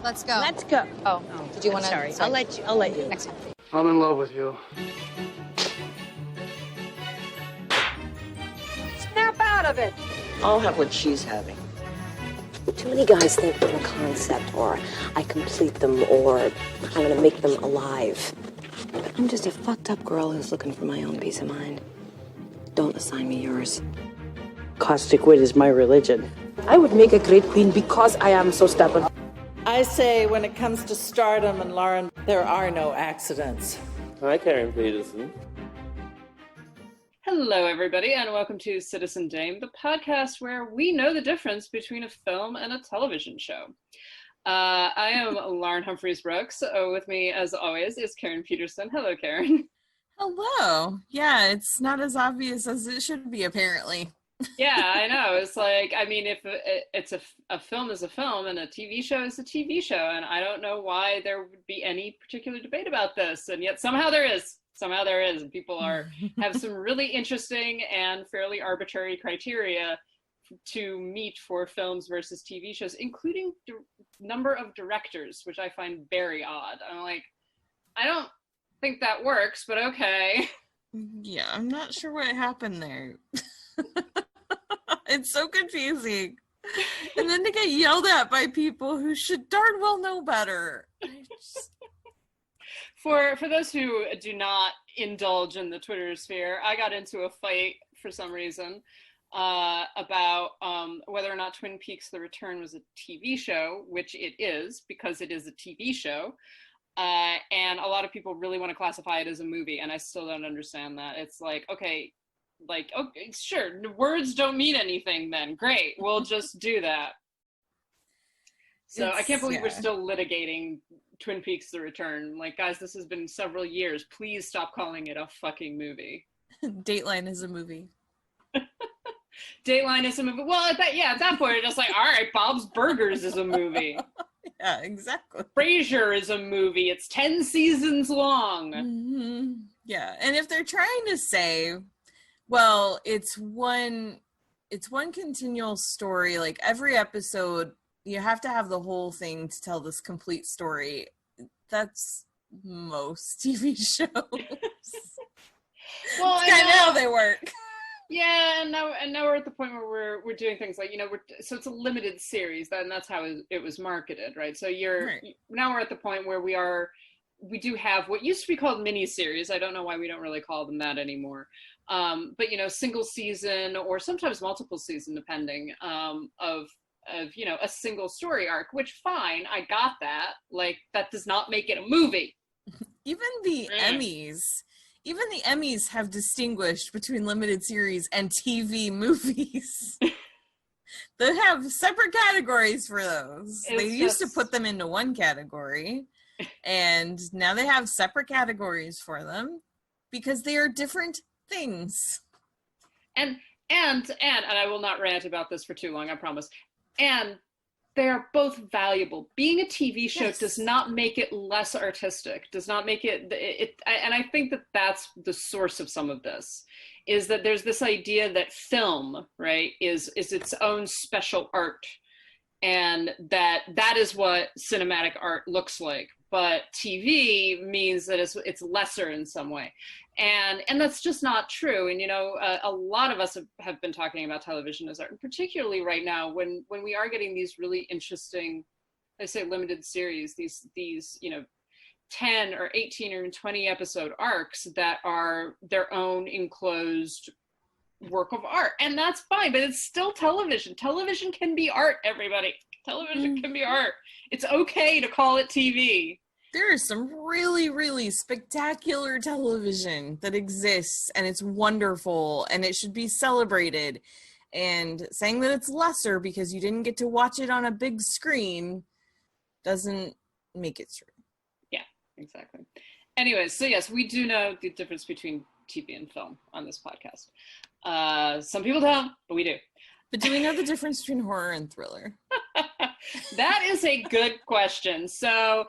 Let's go. Let's go. Oh, did you want to? Sorry, I'll let you. Next time. I'm in love with you. Snap out of it. I'll have what she's having. Too many guys think I'm a concept, or I complete them, or I'm gonna make them alive. But I'm just a fucked up girl who's looking for my own peace of mind. Don't assign me yours. Caustic wit is my religion. I would make a great queen because I am so stubborn. I say when it comes to stardom and Lauren, there are no accidents. Hi, Karen Peterson. Hello, everybody, and welcome to Citizen Dame, the podcast where we know the difference between a film and a television show. I am Lauren Humphreys-Brooks. With me, as always, is Karen Peterson. Hello, Karen. Hello. Yeah, it's not as obvious as it should be, apparently. Yeah, I know. It's like, I mean, if it's a film is a film and a TV show is a TV show, and I don't know why there would be any particular debate about this, and yet somehow there is. Somehow there is, and people have some really interesting and fairly arbitrary criteria to meet for films versus TV shows, including number of directors, which I find very odd. I'm like, I don't think that works, but okay. Yeah, I'm not sure what happened there. It's so confusing. And then to get yelled at by people who should darn well know better. For those who do not indulge in the Twitter sphere, I got into a fight for some reason about whether or not Twin Peaks: The Return was a TV show, which it is, because it is a TV show. And a lot of people really want to classify it as a movie, and I still don't understand that. It's like, okay, sure, words don't mean anything then. Great, we'll just do that. So I can't believe we're still litigating Twin Peaks: The Return. Like, guys, this has been several years. Please stop calling it a fucking movie. Dateline is a movie. Dateline is a movie. Well, at that point, it's just like, all right, Bob's Burgers is a movie. Yeah, exactly. Frasier is a movie. It's 10 seasons long. Mm-hmm. Yeah, and if they're trying to say, well, it's one continual story, like every episode, you have to have the whole thing to tell this complete story. That's most TV shows. Well, it's kind of how they work. Yeah, and now we're at the point where we're doing things like, so it's a limited series, and that's how it was marketed, right? So now we're at the point where we do have what used to be called miniseries. I don't know why we don't really call them that anymore. But single season or sometimes multiple season, depending, of a single story arc, which fine, I got that. Like, that does not make it a movie. Even the Emmys have distinguished between limited series and TV movies. They have separate categories for those. They used to put them into one category, and now they have separate categories for them because they are different things. And I will not rant about this for too long, I promise. And they are both valuable. Being a TV show does not make it less artistic, does not make it, and I think that that's the source of some of this, is that there's this idea that film, right, is its own special art, and that is what cinematic art looks like. But TV means that it's lesser in some way. And that's just not true. And, a lot of us have been talking about television as art, and particularly right now when we are getting these really interesting, I say limited series, these 10 or 18 or 20 episode arcs that are their own enclosed work of art. And that's fine, but it's still television. Television can be art, everybody. Television can be art. It's okay to call it TV. There is some really, really spectacular television that exists, and it's wonderful, and it should be celebrated. And saying that it's lesser because you didn't get to watch it on a big screen doesn't make it true. Yeah, exactly. Anyways, so yes, we do know the difference between TV and film on this podcast. Some people don't, but we do. But do we know the difference between horror and thriller? That is a good question. So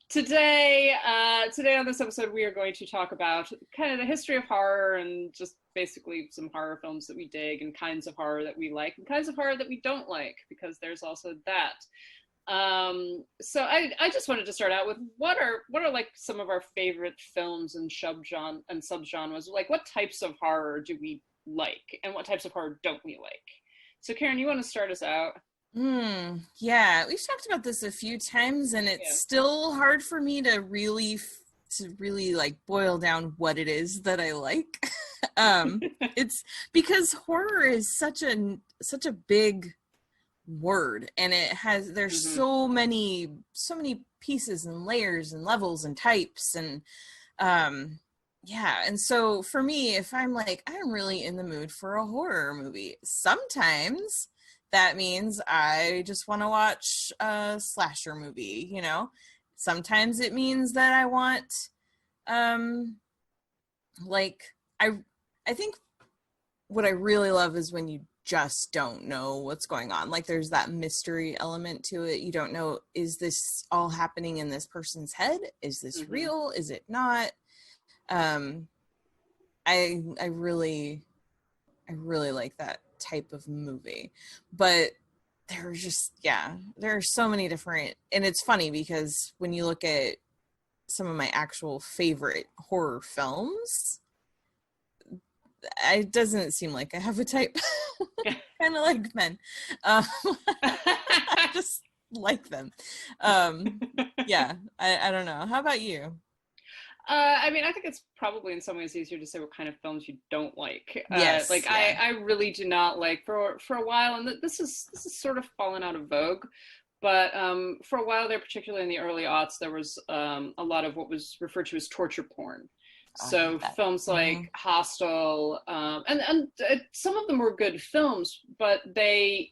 today on this episode, we are going to talk about kind of the history of horror and just basically some horror films that we dig and kinds of horror that we like and kinds of horror that we don't like, because there's also that. So I just wanted to start out with what are like some of our favorite films and subgenres? Like, what types of horror do we like, and what types of horror don't we like? So Karen, you want to start us out? Yeah, we've talked about this a few times, and it's still hard for me to really like boil down what it is that I like. It's because horror is such a big word, and there's so many pieces and layers and levels and types, and and so for me, if I'm like, I'm really in the mood for a horror movie, sometimes that means I just want to watch a slasher movie, you know. Sometimes it means that I want I think what I really love is when you just don't know what's going on. Like, there's that mystery element to it. You don't know, is this all happening in this person's head? Is this real? Is it not? I really like that type of movie. But there are so many different, and it's funny because when you look at some of my actual favorite horror films, it doesn't seem like I have a type. Kind of like men. I just like them. I don't know. How about you? I mean, I think it's probably in some ways easier to say what kind of films you don't like. I really do not like for a while, and this is sort of fallen out of vogue. But for a while there, particularly in the early aughts, there was a lot of what was referred to as torture porn. So films like Hostel, and some of them were good films, but there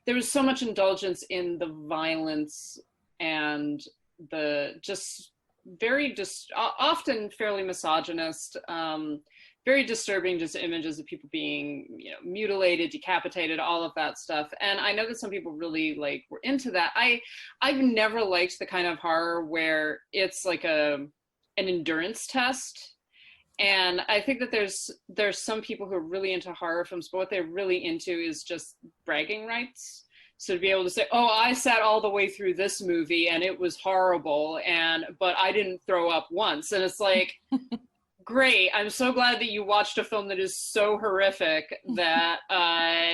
was so much indulgence in the violence and the just often fairly misogynist, very disturbing just images of people being, you know, mutilated, decapitated, all of that stuff. And I know that some people really were into that. I've never liked the kind of horror where it's like an endurance test. And I think that there's some people who are really into horror films, but what they're really into is just bragging rights. So to be able to say, oh, I sat all the way through this movie and it was horrible, but I didn't throw up once. And it's like, great, I'm so glad that you watched a film that is so horrific that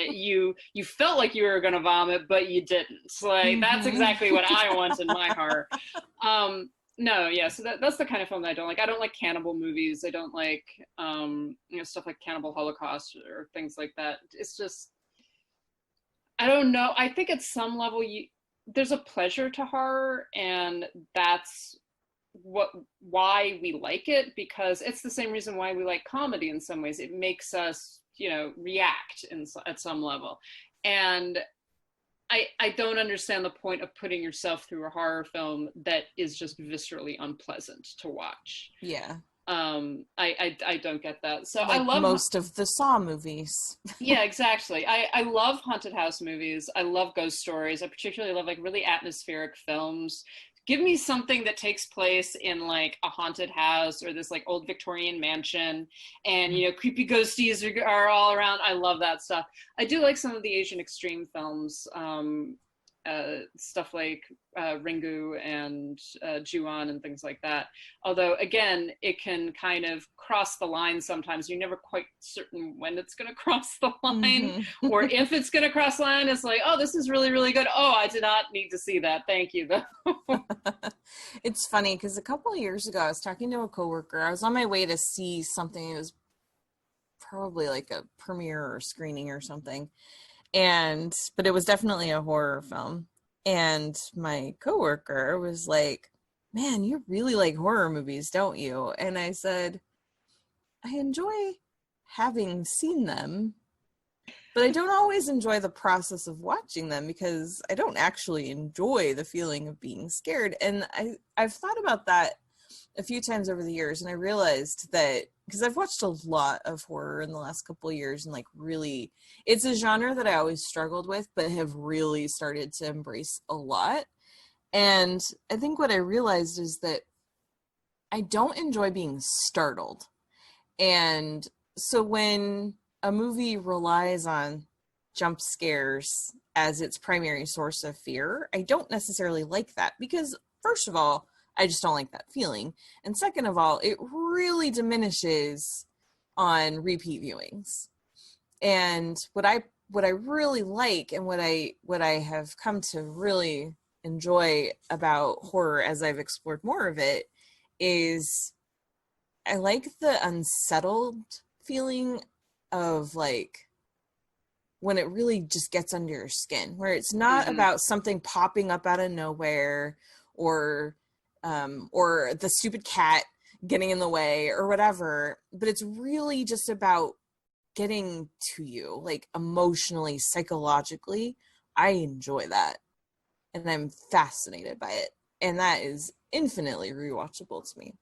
you felt like you were going to vomit, but you didn't. Like, that's exactly what I want in my horror. So that's the kind of film that I don't like. I don't like cannibal movies. I don't like stuff like Cannibal Holocaust or things like that. It's just, I don't know. I think at some level there's a pleasure to horror, and that's why we like it, because it's the same reason why we like comedy in some ways. It makes us, react at some level. And I don't understand the point of putting yourself through a horror film that is just viscerally unpleasant to watch. Yeah. I don't get that. So like I love most of the Saw movies. Yeah, exactly. I love haunted house movies. I love ghost stories. I particularly love really atmospheric films. Give me something that takes place in a haunted house or this old Victorian mansion, and creepy ghosties are all around. I love that stuff. I do like some of the Asian extreme films, stuff like Ringu and Ju-on and things like that. Although again, it can kind of cross the line sometimes. You're never quite certain when it's going to cross the line, or if it's going to cross the line. It's like, oh, this is really, really good. Oh, I did not need to see that. Thank you, though. It's funny because a couple of years ago, I was talking to a coworker. I was on my way to see something. It was probably like a premiere or screening or something. But it was definitely a horror film. And my coworker was like, man, you really like horror movies, don't you? And I said, I enjoy having seen them, but I don't always enjoy the process of watching them because I don't actually enjoy the feeling of being scared. And I've thought about that a few times over the years, and I realized that because I've watched a lot of horror in the last couple of years, and really, it's a genre that I always struggled with, but have really started to embrace a lot. And I think what I realized is that I don't enjoy being startled. And so when a movie relies on jump scares as its primary source of fear, I don't necessarily like that, because first of all, I just don't like that feeling. And second of all, it really diminishes on repeat viewings. And what I really like, and what I have come to really enjoy about horror as I've explored more of it, is I like the unsettled feeling of like when it really just gets under your skin, where it's not about something popping up out of nowhere, or the stupid cat getting in the way or whatever, but it's really just about getting to you, like emotionally, psychologically. I enjoy that, and I'm fascinated by it, and that is infinitely rewatchable to me.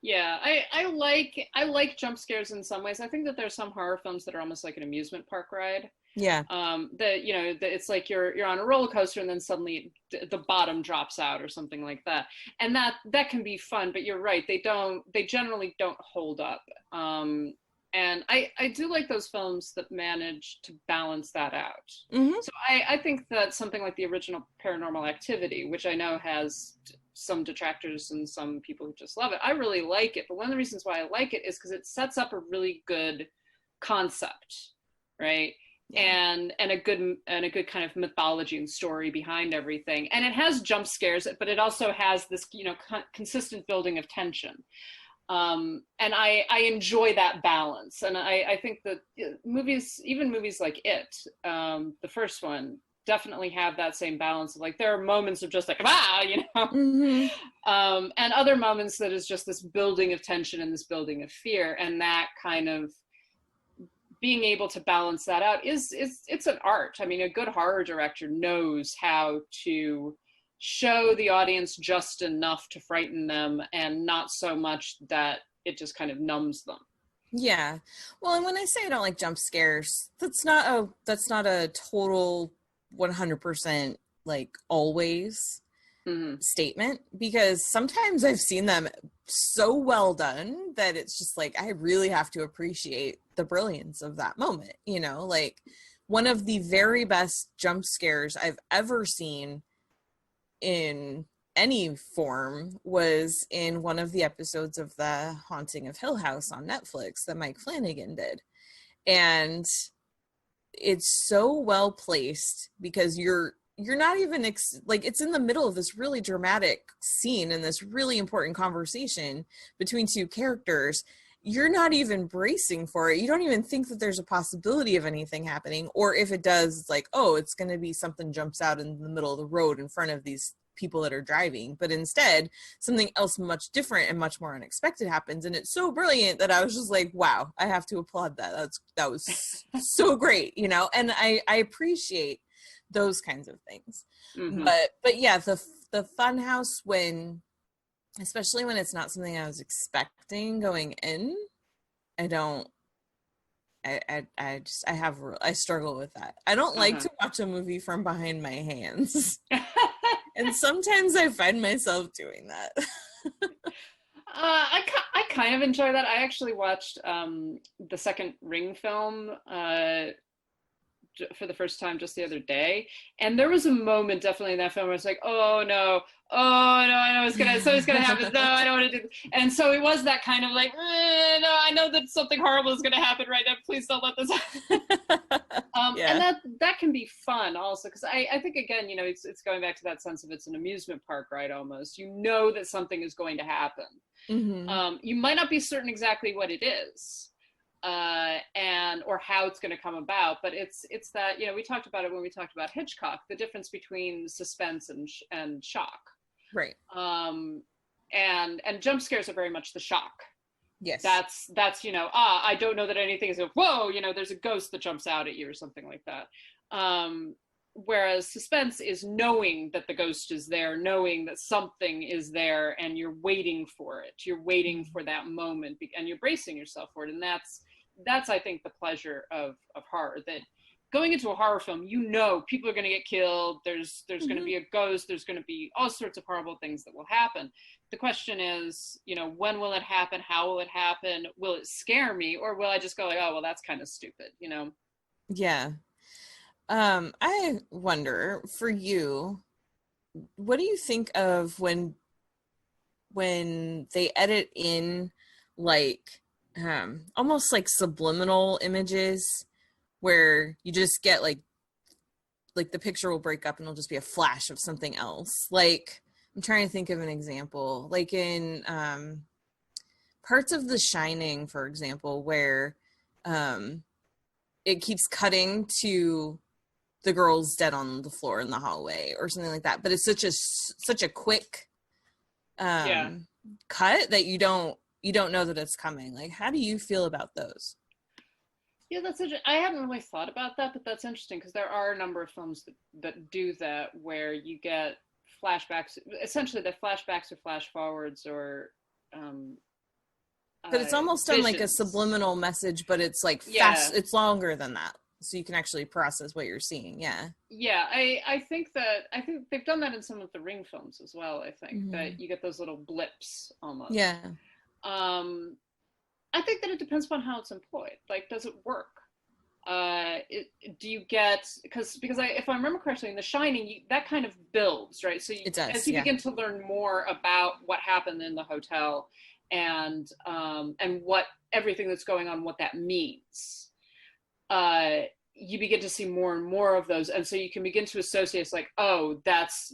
Yeah, I like jump scares in some ways. I think that there's some horror films that are almost like an amusement park ride. Yeah. It's like you're on a roller coaster and then suddenly the bottom drops out or something like that. And that can be fun, but you're right, they generally don't hold up. And I do like those films that manage to balance that out. So I think that something like the original Paranormal Activity, which I know has some detractors and some people who just love it, I really like it. But one of the reasons why I like it is because it sets up a really good concept, right? Yeah. And a good kind of mythology and story behind everything. And it has jump scares, but it also has this, consistent building of tension. And I enjoy that balance. And I think that movies like It, the first one, definitely have that same balance. Like there are moments of just like, and other moments that is just this building of tension and this building of fear. And that kind of being able to balance that out it's an art. I mean, a good horror director knows how to show the audience just enough to frighten them and not so much that it just kind of numbs them. Yeah. Well, and when I say I don't like jump scares, that's not a total 100% like always statement, because sometimes I've seen them so well done that it's just like I really have to appreciate the brilliance of that moment. Like one of the very best jump scares I've ever seen in any form was in one of the episodes of The Haunting of Hill House on Netflix that Mike Flanagan did. And it's so well placed because you're not even it's in the middle of this really dramatic scene and this really important conversation between two characters. You're not even bracing for it. You don't even think that there's a possibility of anything happening, or if it does, it's like, oh, it's going to be something jumps out in the middle of the road in front of these people that are driving. But instead, something else much different and much more unexpected happens, and it's so brilliant that I was just like, wow, I have to applaud that. That was so great, and I appreciate those kinds of things. But yeah, the Funhouse, especially when it's not something I was expecting going in, I struggle with that. I don't like to watch a movie from behind my hands. And sometimes I find myself doing that. I kind of enjoy that. I actually watched the second Ring film for the first time just the other day, and there was a moment definitely in that film where it's like, oh no, I know something's gonna happen. No, I don't want to do this. And so it was that kind of like, no, I know that something horrible is gonna happen right now. Please don't let this happen. And that can be fun also, because I think again, it's going back to that sense of it's an amusement park ride almost. You know that something is going to happen. You might not be certain exactly what it is. Or how it's going to come about, but it's that, we talked about it when we talked about Hitchcock, the difference between suspense and shock, right? And jump scares are very much the shock. Yes, that's I don't know that anything is whoa, there's a ghost that jumps out at you or something like that. Whereas suspense is knowing that the ghost is there, knowing that something is there, and you're waiting for it. You're waiting for that moment, and you're bracing yourself for it. And that's I think the pleasure of horror, that going into a horror film, people are going to get killed. There's going to be a ghost. There's going to be all sorts of horrible things that will happen. The question is, when will it happen? How will it happen? Will it scare me, or will I just go like, oh, well, that's kind of stupid, Yeah. I wonder, for you, what do you think of when they edit in like almost like subliminal images where you just get like the picture will break up and it'll just be a flash of something else? Like, I'm trying to think of an example, like in parts of The Shining, for example, where it keeps cutting to the girl's dead on the floor in the hallway or something like that, but it's such a quick cut that you don't know that it's coming. Like, how do you feel about those? Yeah, that's interesting. I haven't really thought about that, but that's interesting because there are a number of films that do that, where you get flashbacks. Essentially, the flashbacks or flash forwards, or but it's almost visions. on like a subliminal message, but it's like fast. It's longer than that, so you can actually process what you're seeing. Yeah, I think they've done that in some of the Ring films as well. I think that you get those little blips almost. Yeah. I think that it depends upon how it's employed. Like, does it work? Do you get, because if I remember correctly, in The Shining, that kind of builds, right? So it does, as you begin to learn more about what happened in the hotel and what everything that's going on, what that means, you begin to see more and more of those, and so you can begin to associate. It's like, oh, that's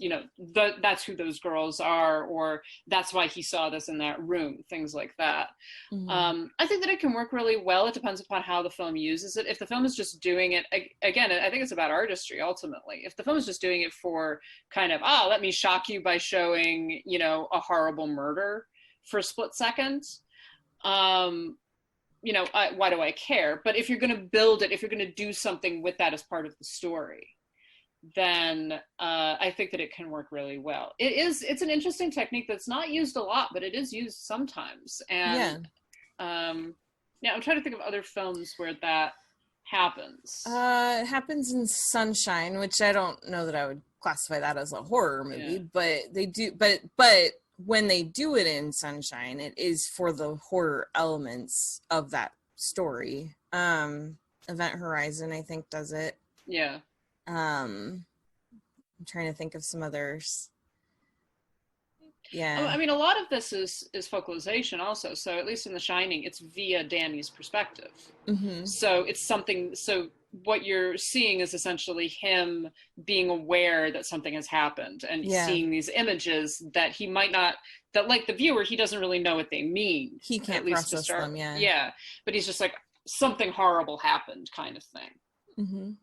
that's who those girls are, or that's why he saw this in that room, things like that. I think that it can work really well. It depends upon how the film uses it. If the film is just doing it, again, I think it's about artistry ultimately. If the film is just doing it for kind of, let me shock you by showing a horrible murder for a split second, why do I care? But if you're going to build it, if you're going to do something with that as part of the story, then I think that it can work really well. It's an interesting technique that's not used a lot, but it is used sometimes. And I'm trying to think of other films where that happens. It happens in Sunshine, which I don't know that I would classify that as a horror movie, but they do. But when they do it in Sunshine, it is for the horror elements of that story. Event Horizon, I think, does it. Yeah. I'm trying to think of some others. Yeah. I mean, a lot of this is focalization also. So at least in The Shining, it's via Danny's perspective. So it's something. So what you're seeing is essentially him being aware that something has happened and seeing these images that he might not, that like the viewer, he doesn't really know what they mean. He can't at least process to start. them, Yeah. But he's just like, something horrible happened kind of thing.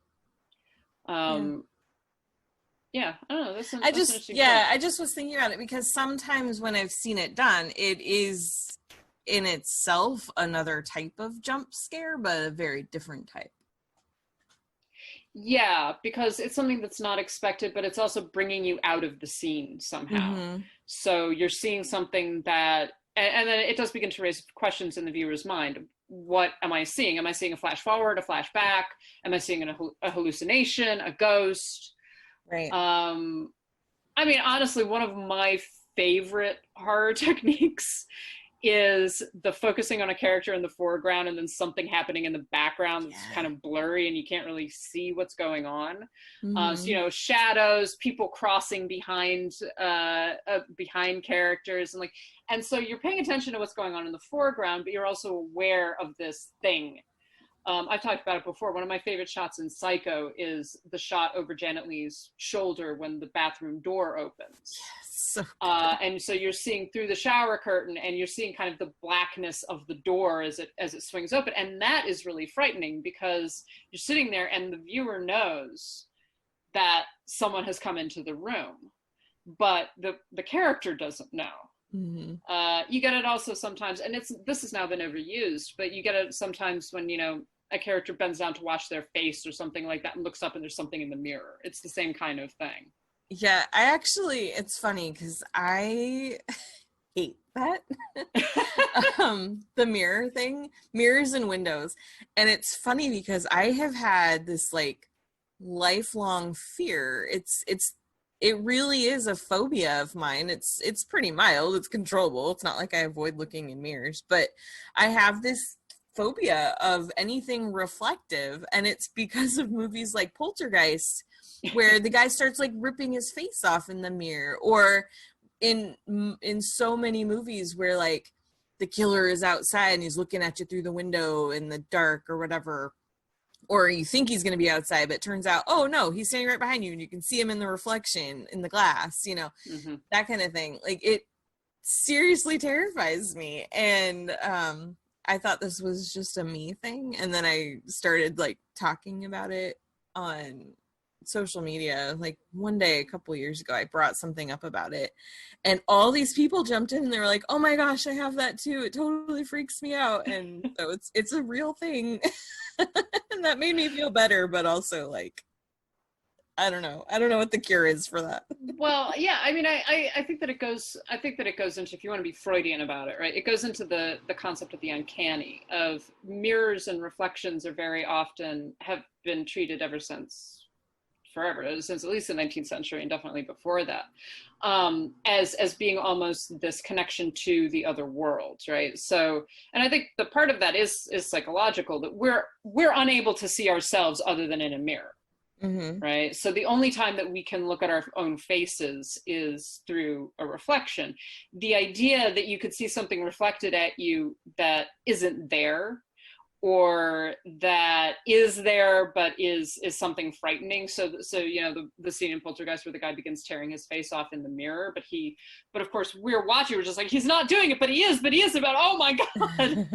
Yeah, I don't know. I just was thinking about it because sometimes when I've seen it done, it is in itself another type of jump scare, but a very different type. Yeah, because it's something that's not expected, but it's also bringing you out of the scene somehow. So you're seeing something that, and then it does begin to raise questions in the viewer's mind. What am I seeing? Am I seeing a flash forward, a flash back? Am I seeing a hallucination, a ghost? Right. I mean, honestly, one of my favorite horror techniques is the focusing on a character in the foreground and then something happening in the background that's kind of blurry and you can't really see what's going on. So, shadows, people crossing behind characters, and so you're paying attention to what's going on in the foreground, but you're also aware of this thing. I've talked about it before. One of my favorite shots in Psycho is the shot over Janet Leigh's shoulder when the bathroom door opens. So and so you're seeing through the shower curtain and you're seeing kind of the blackness of the door as it swings open. And that is really frightening because you're sitting there and the viewer knows that someone has come into the room, but the character doesn't know. You get it also sometimes, and this has now been overused, but you get it sometimes when, a character bends down to wash their face or something like that and looks up and there's something in the mirror. It's the same kind of thing. Yeah, it's funny because I hate that. The mirror thing, mirrors and windows. And it's funny because I have had this like lifelong fear. It really is a phobia of mine. It's pretty mild. It's controllable. It's not like I avoid looking in mirrors, but I have this phobia of anything reflective, and it's because of movies like Poltergeist, where the guy starts like ripping his face off in the mirror, or in so many movies where like the killer is outside and he's looking at you through the window in the dark or whatever, or you think he's going to be outside, but it turns out, oh no, he's standing right behind you and you can see him in the reflection in the glass, you know, that kind of thing. Like, it seriously terrifies me. And I thought this was just a me thing, and then I started like talking about it on social media. Like one day a couple years ago, I brought something up about it, and all these people jumped in and they were like, oh my gosh, I have that too, it totally freaks me out. And so it's a real thing. And that made me feel better, but also like, I don't know what the cure is for that. Well, yeah, I mean, I think that it goes into, if you want to be Freudian about it, right, it goes into the concept of the uncanny, of mirrors and reflections are very often, have been treated ever since forever, since at least the 19th century and definitely before that, as being almost this connection to the other world, right? So, and I think the part of that is psychological, that we're unable to see ourselves other than in a mirror. Right. So the only time that we can look at our own faces is through a reflection. The idea that you could see something reflected at you that isn't there, or that is there but is something frightening. So you know, the scene in Poltergeist where the guy begins tearing his face off in the mirror, but of course we're watching, we're just like, he's not doing it, but he is about, oh my God.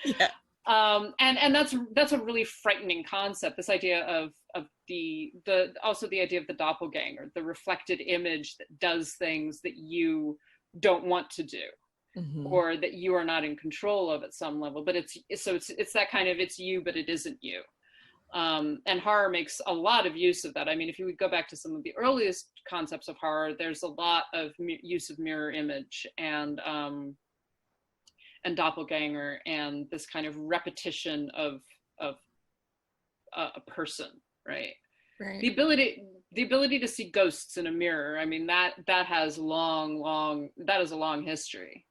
Yeah. And that's a really frightening concept, this idea of also the idea of the doppelganger, the reflected image that does things that you don't want to do, or that you are not in control of at some level, but it's that kind of, it's you but it isn't you. And horror makes a lot of use of that. I mean, if you would go back to some of the earliest concepts of horror, there's a lot of use of mirror image and doppelganger, and this kind of repetition of a person, right? The ability to see ghosts in a mirror. I mean, that has a long history,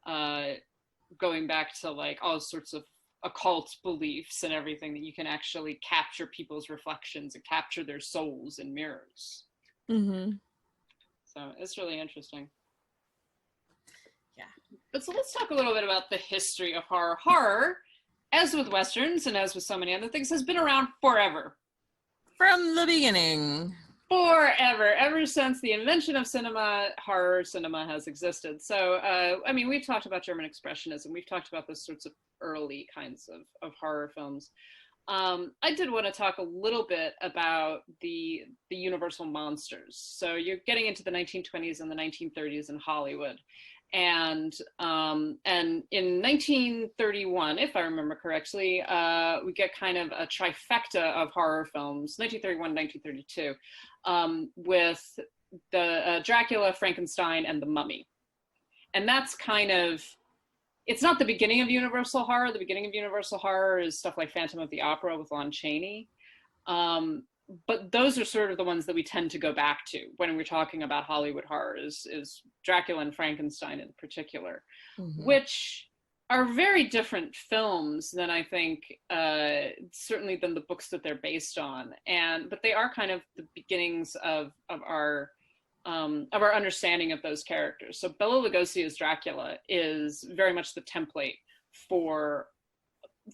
going back to like all sorts of occult beliefs and everything, that you can actually capture people's reflections and capture their souls in mirrors. So it's really interesting. Yeah. But so let's talk a little bit about the history of horror. Horror, as with Westerns and as with so many other things, has been around forever. From the beginning. Forever. Ever since the invention of cinema, horror cinema has existed. So, I mean, we've talked about German Expressionism. We've talked about those sorts of early kinds of horror films. I did want to talk a little bit about the universal monsters. So you're getting into the 1920s and the 1930s in Hollywood. And in 1931, if I remember correctly, we get kind of a trifecta of horror films, 1931, 1932, with the Dracula, Frankenstein, and the Mummy. And that's kind of, it's not the beginning of Universal horror. The beginning of Universal horror is stuff like Phantom of the Opera with Lon Chaney. But those are sort of the ones that we tend to go back to when we're talking about Hollywood horror, is Dracula and Frankenstein in particular, which are very different films than, I think, certainly than the books that they're based on. But they are kind of the beginnings of our understanding of those characters. So Bela Lugosi as Dracula is very much the template for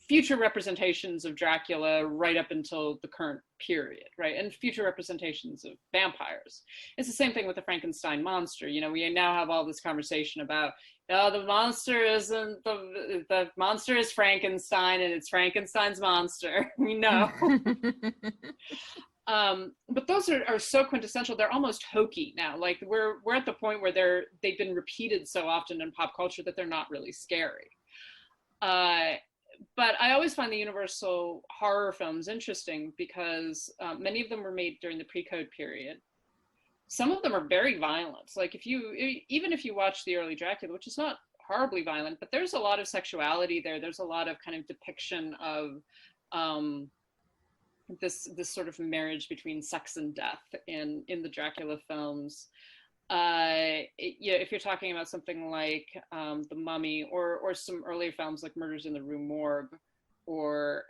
future representations of Dracula right up until the current period, right? And future representations of vampires. It's the same thing with the Frankenstein monster. You know, we now have all this conversation about, oh, the monster isn't, the monster is Frankenstein and it's Frankenstein's monster. We know. But those are so quintessential. They're almost hokey now. Like we're at the point where they've been repeated so often in pop culture that they're not really scary. But I always find the Universal horror films interesting because many of them were made during the pre-code period. Some of them are very violent. Like even if you watch the early Dracula, which is not horribly violent, but there's a lot of sexuality there. There's a lot of kind of depiction of this sort of marriage between sex and death in the Dracula films. if you're talking about something like The Mummy, or some earlier films like Murders in the Rue Morgue, or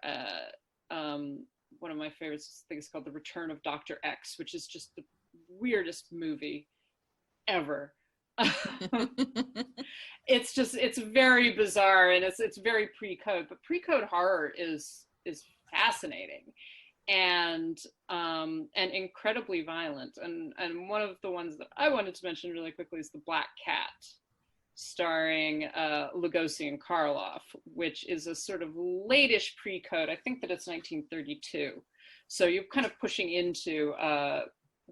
one of my favorites, I think it's called The Return of Dr. X, which is just the weirdest movie ever. It's very bizarre, and it's very pre-code, but pre-code horror is fascinating and incredibly violent. And one of the ones that I wanted to mention really quickly is The Black Cat, starring Lugosi and Karloff, which is a sort of late-ish pre-code. I think that it's 1932. So you're kind of pushing into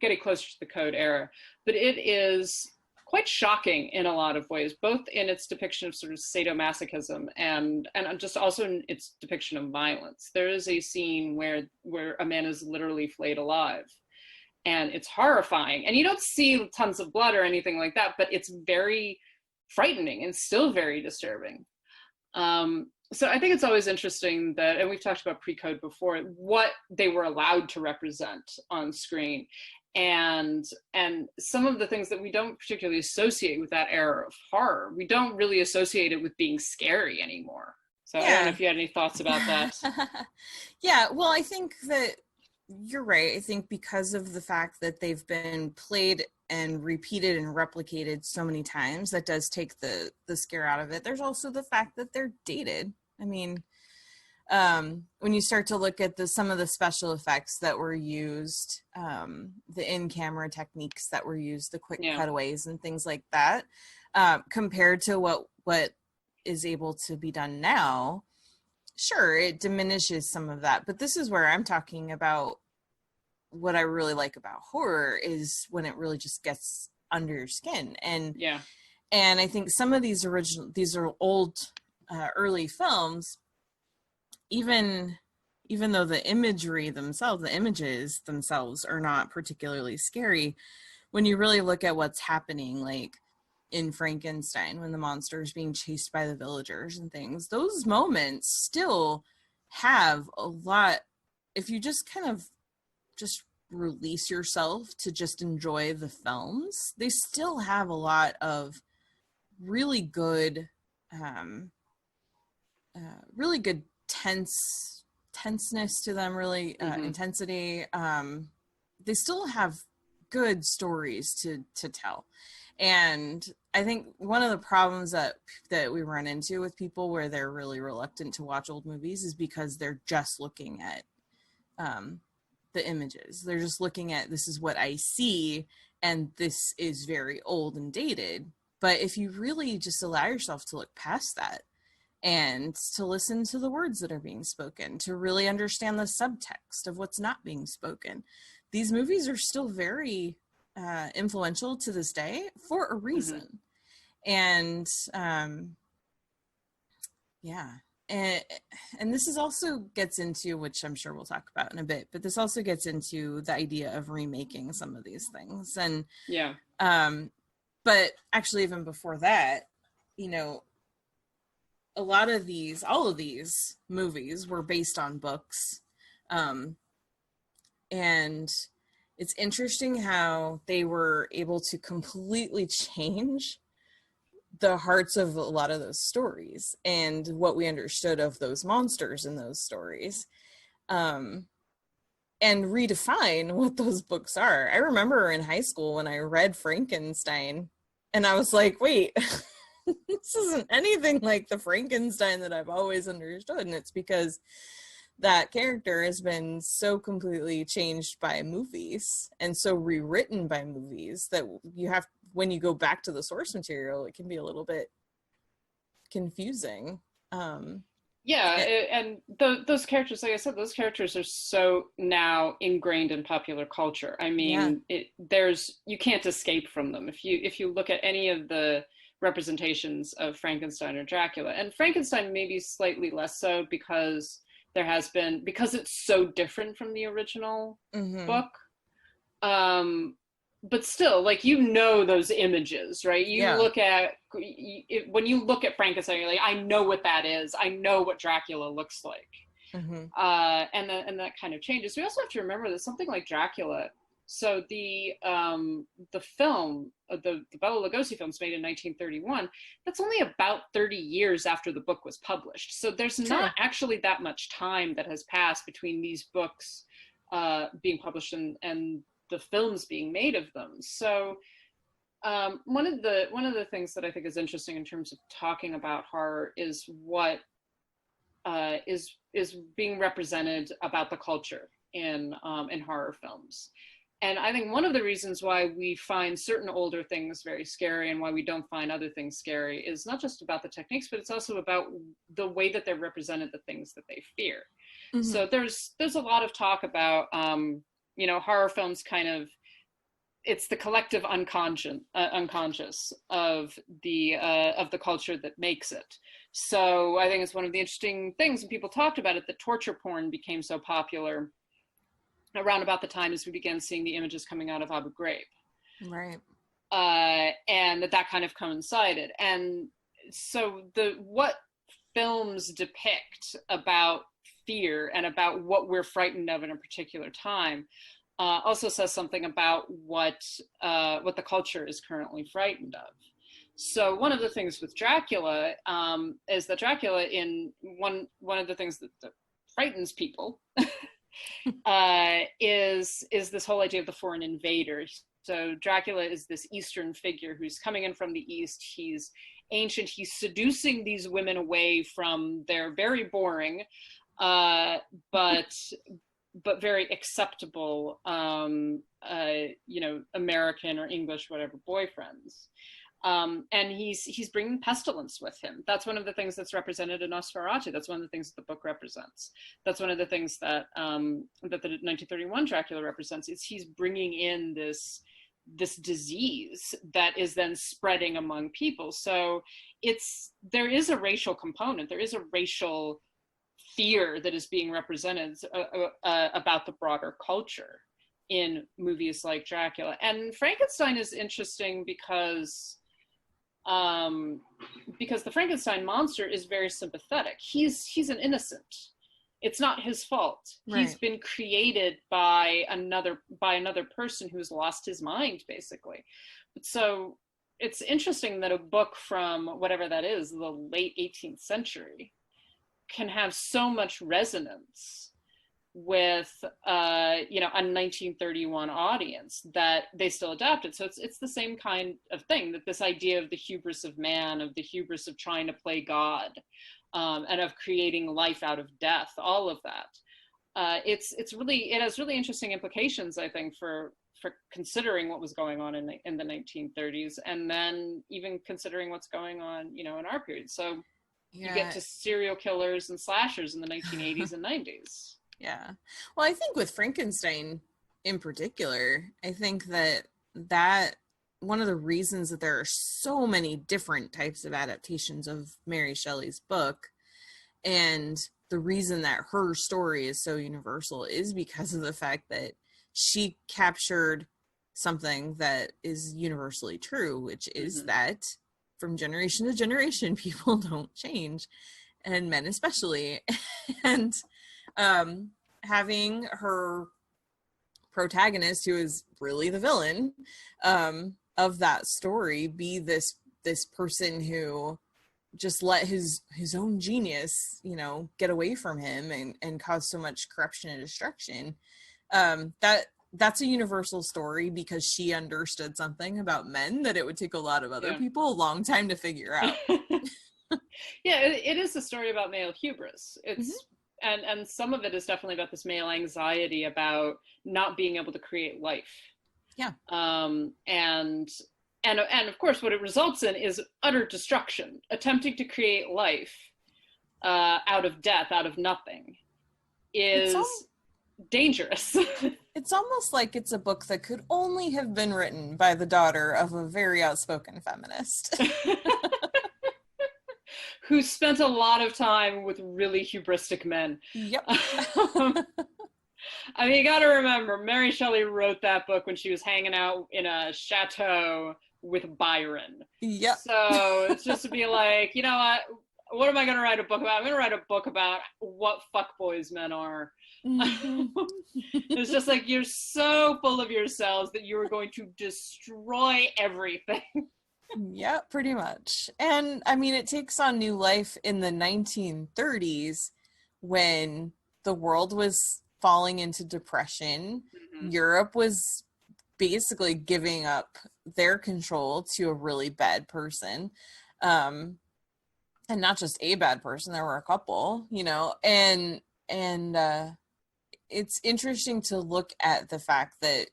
getting closer to the code era. But it is quite shocking in a lot of ways, both in its depiction of sort of sadomasochism and just also in its depiction of violence. There is a scene where a man is literally flayed alive. And it's horrifying. And you don't see tons of blood or anything like that, but it's very frightening and still very disturbing. So I think it's always interesting that, and we've talked about pre-code before, what they were allowed to represent on screen, and some of the things that we don't particularly associate with that era of horror. We don't really associate it with being scary anymore. So I don't know if you had any thoughts about that. Yeah, well, I think that you're right. I think because of the fact that they've been played and repeated and replicated so many times, that does take the scare out of it. There's also the fact that they're dated. I mean, when you start to look at some of the special effects that were used, the in-camera techniques that were used, the quick cutaways and things like that, compared to what is able to be done now, sure, it diminishes some of that. But this is where I'm talking about what I really like about horror is when it really just gets under your skin. And I think some of these are old, early films, even though the images themselves are not particularly scary, when you really look at what's happening, like in Frankenstein, when the monster is being chased by the villagers and things, those moments still have a lot. If you just kind of just release yourself to just enjoy the films, they still have a lot of really good tenseness to them, really intensity. They still have good stories to tell. And I think one of the problems that we run into with people where they're really reluctant to watch old movies is because they're just looking at the images. They're just looking at, this is what I see, and this is very old and dated. But if you really just allow yourself to look past that and to listen to the words that are being spoken, to really understand the subtext of what's not being spoken, these movies are still very influential to this day for a reason. And and this is also gets into, which I'm sure we'll talk about in a bit, but this also gets into the idea of remaking some of these things. And but actually even before that, all of these movies were based on books. And it's interesting how they were able to completely change the hearts of a lot of those stories and what we understood of those monsters in those stories, and redefine what those books are. I remember in high school when I read Frankenstein and I was like, wait, this isn't anything like the Frankenstein that I've always understood. And it's because that character has been so completely changed by movies and so rewritten by movies that when you go back to the source material, it can be a little bit confusing. And those characters, like I said, those characters are so now ingrained in popular culture. I mean, you can't escape from them. If you look at any of the representations of Frankenstein or Dracula, and Frankenstein maybe slightly less so because it's so different from the original book. But still, those images, right? When you look at Frankenstein, you're like, I know what that is. I know what Dracula looks like. And that kind of changes. We also have to remember that something like Dracula So the film, the Bela Lugosi films made in 1931, that's only about 30 years after the book was published. So there's not actually that much time that has passed between these books being published and the films being made of them. So one of the things that I think is interesting in terms of talking about horror is what is being represented about the culture in horror films. And I think one of the reasons why we find certain older things very scary and why we don't find other things scary is not just about the techniques, but it's also about the way that they're represented, the things that they fear. Mm-hmm. So there's a lot of talk about horror films kind of, it's the collective unconscious of the culture that makes it. So I think it's one of the interesting things when people talked about it, that torture porn became so popular around about the time as we began seeing the images coming out of Abu Ghraib. Right. And that kind of coincided. And so what films depict about fear and about what we're frightened of in a particular time also says something about what the culture is currently frightened of. So one of the things with Dracula is that Dracula, in one of the things that frightens people is this whole idea of the foreign invader. So Dracula is this Eastern figure who's coming in from the East. He's ancient. He's seducing these women away from their very boring, but very acceptable, American or English, whatever, boyfriends. And he's bringing pestilence with him. That's one of the things that's represented in Nosferatu. That's one of the things that the book represents. That's one of the things that that the 1931 Dracula represents. Is he's bringing in this disease that is then spreading among people. So there is a racial component. There is a racial fear that is being represented about the broader culture in movies like Dracula. And Frankenstein is interesting because the Frankenstein monster is very sympathetic. He's an innocent. It's not his fault. Right. He's been created by another person who's lost his mind, basically. So it's interesting that a book from whatever that is, the late 18th century, can have so much resonance with a 1931 audience that they still adapted. So it's the same kind of thing, that this idea of the hubris of man, of the hubris of trying to play God, and of creating life out of death, all of that. It has really interesting implications, I think, for considering what was going on in the 1930s, and then even considering what's going on, in our period. So you get to serial killers and slashers in the 1980s and 90s. Yeah. Well, I think with Frankenstein in particular, I think that one of the reasons that there are so many different types of adaptations of Mary Shelley's book, and the reason that her story is so universal, is because of the fact that she captured something that is universally true, which is that from generation to generation, people don't change, and men especially. And having her protagonist, who is really the villain of that story, be this person who just let his own genius, get away from him and cause so much corruption and destruction. That's a universal story, because she understood something about men that it would take a lot of other people a long time to figure out. Yeah, it is a story about male hubris. It's and some of it is definitely about this male anxiety about not being able to create life. Yeah. And of course, what it results in is utter destruction. Attempting to create life out of death, out of nothing, is dangerous. It's almost like it's a book that could only have been written by the daughter of a very outspoken feminist. Who spent a lot of time with really hubristic men. Yep. I mean, you got to remember, Mary Shelley wrote that book when she was hanging out in a chateau with Byron. Yep. So it's just to be like, you know what? what am I going to write a book about? I'm going to write a book about what fuckboys men are. Mm-hmm. It's just like, you're so full of yourselves that you are going to destroy everything. Yeah, pretty much. And I mean, it takes on new life in the 1930s when the world was falling into depression. Mm-hmm. Europe was basically giving up their control to a really bad person. And not just a bad person, there were a couple, you know, and it's interesting to look at the fact that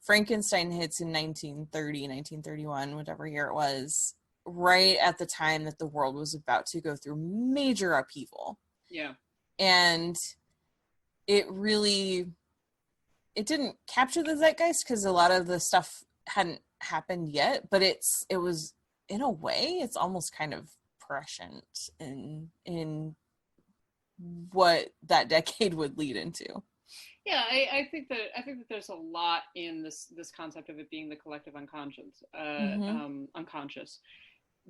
Frankenstein hits in 1930, 1931, whatever year it was, right at the time that the world was about to go through major upheaval. Yeah. And it didn't capture the zeitgeist because a lot of the stuff hadn't happened yet, but it was, in a way, it's almost kind of prescient in what that decade would lead into. Yeah, I think that there's a lot in this concept of it being the collective unconscious, unconscious,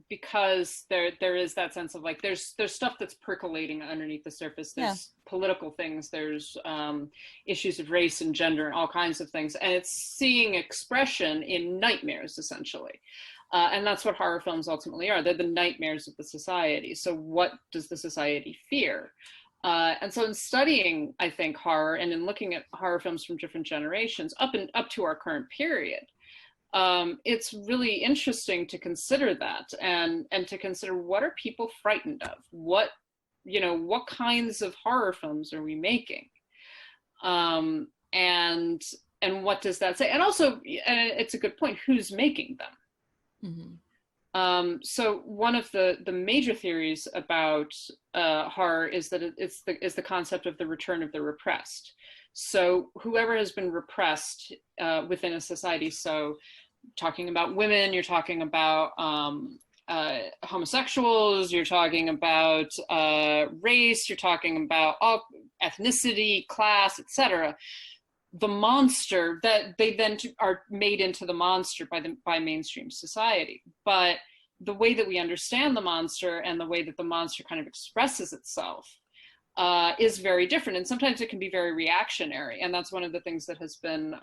because there is that sense of like there's stuff that's percolating underneath the surface. There's political things, there's issues of race and gender and all kinds of things, and it's seeing expression in nightmares essentially. And that's what horror films ultimately are. They're the nightmares of the society. So what does the society fear? And so in studying, I think, horror and in looking at horror films from different generations up to our current period, it's really interesting to consider that and to consider, what are people frightened of? What kinds of horror films are we making? And what does that say? And also, it's a good point, who's making them? Mm-hmm. So one of the major theories about horror is that it's the concept of the return of the repressed. So whoever has been repressed within a society, so talking about women, you're talking about homosexuals, you're talking about race, you're talking about ethnicity, class, etc. The monster that they then are made into the monster by mainstream society. But the way that we understand the monster and the way that the monster kind of expresses itself is very different. And sometimes it can be very reactionary. And that's one of the things that has been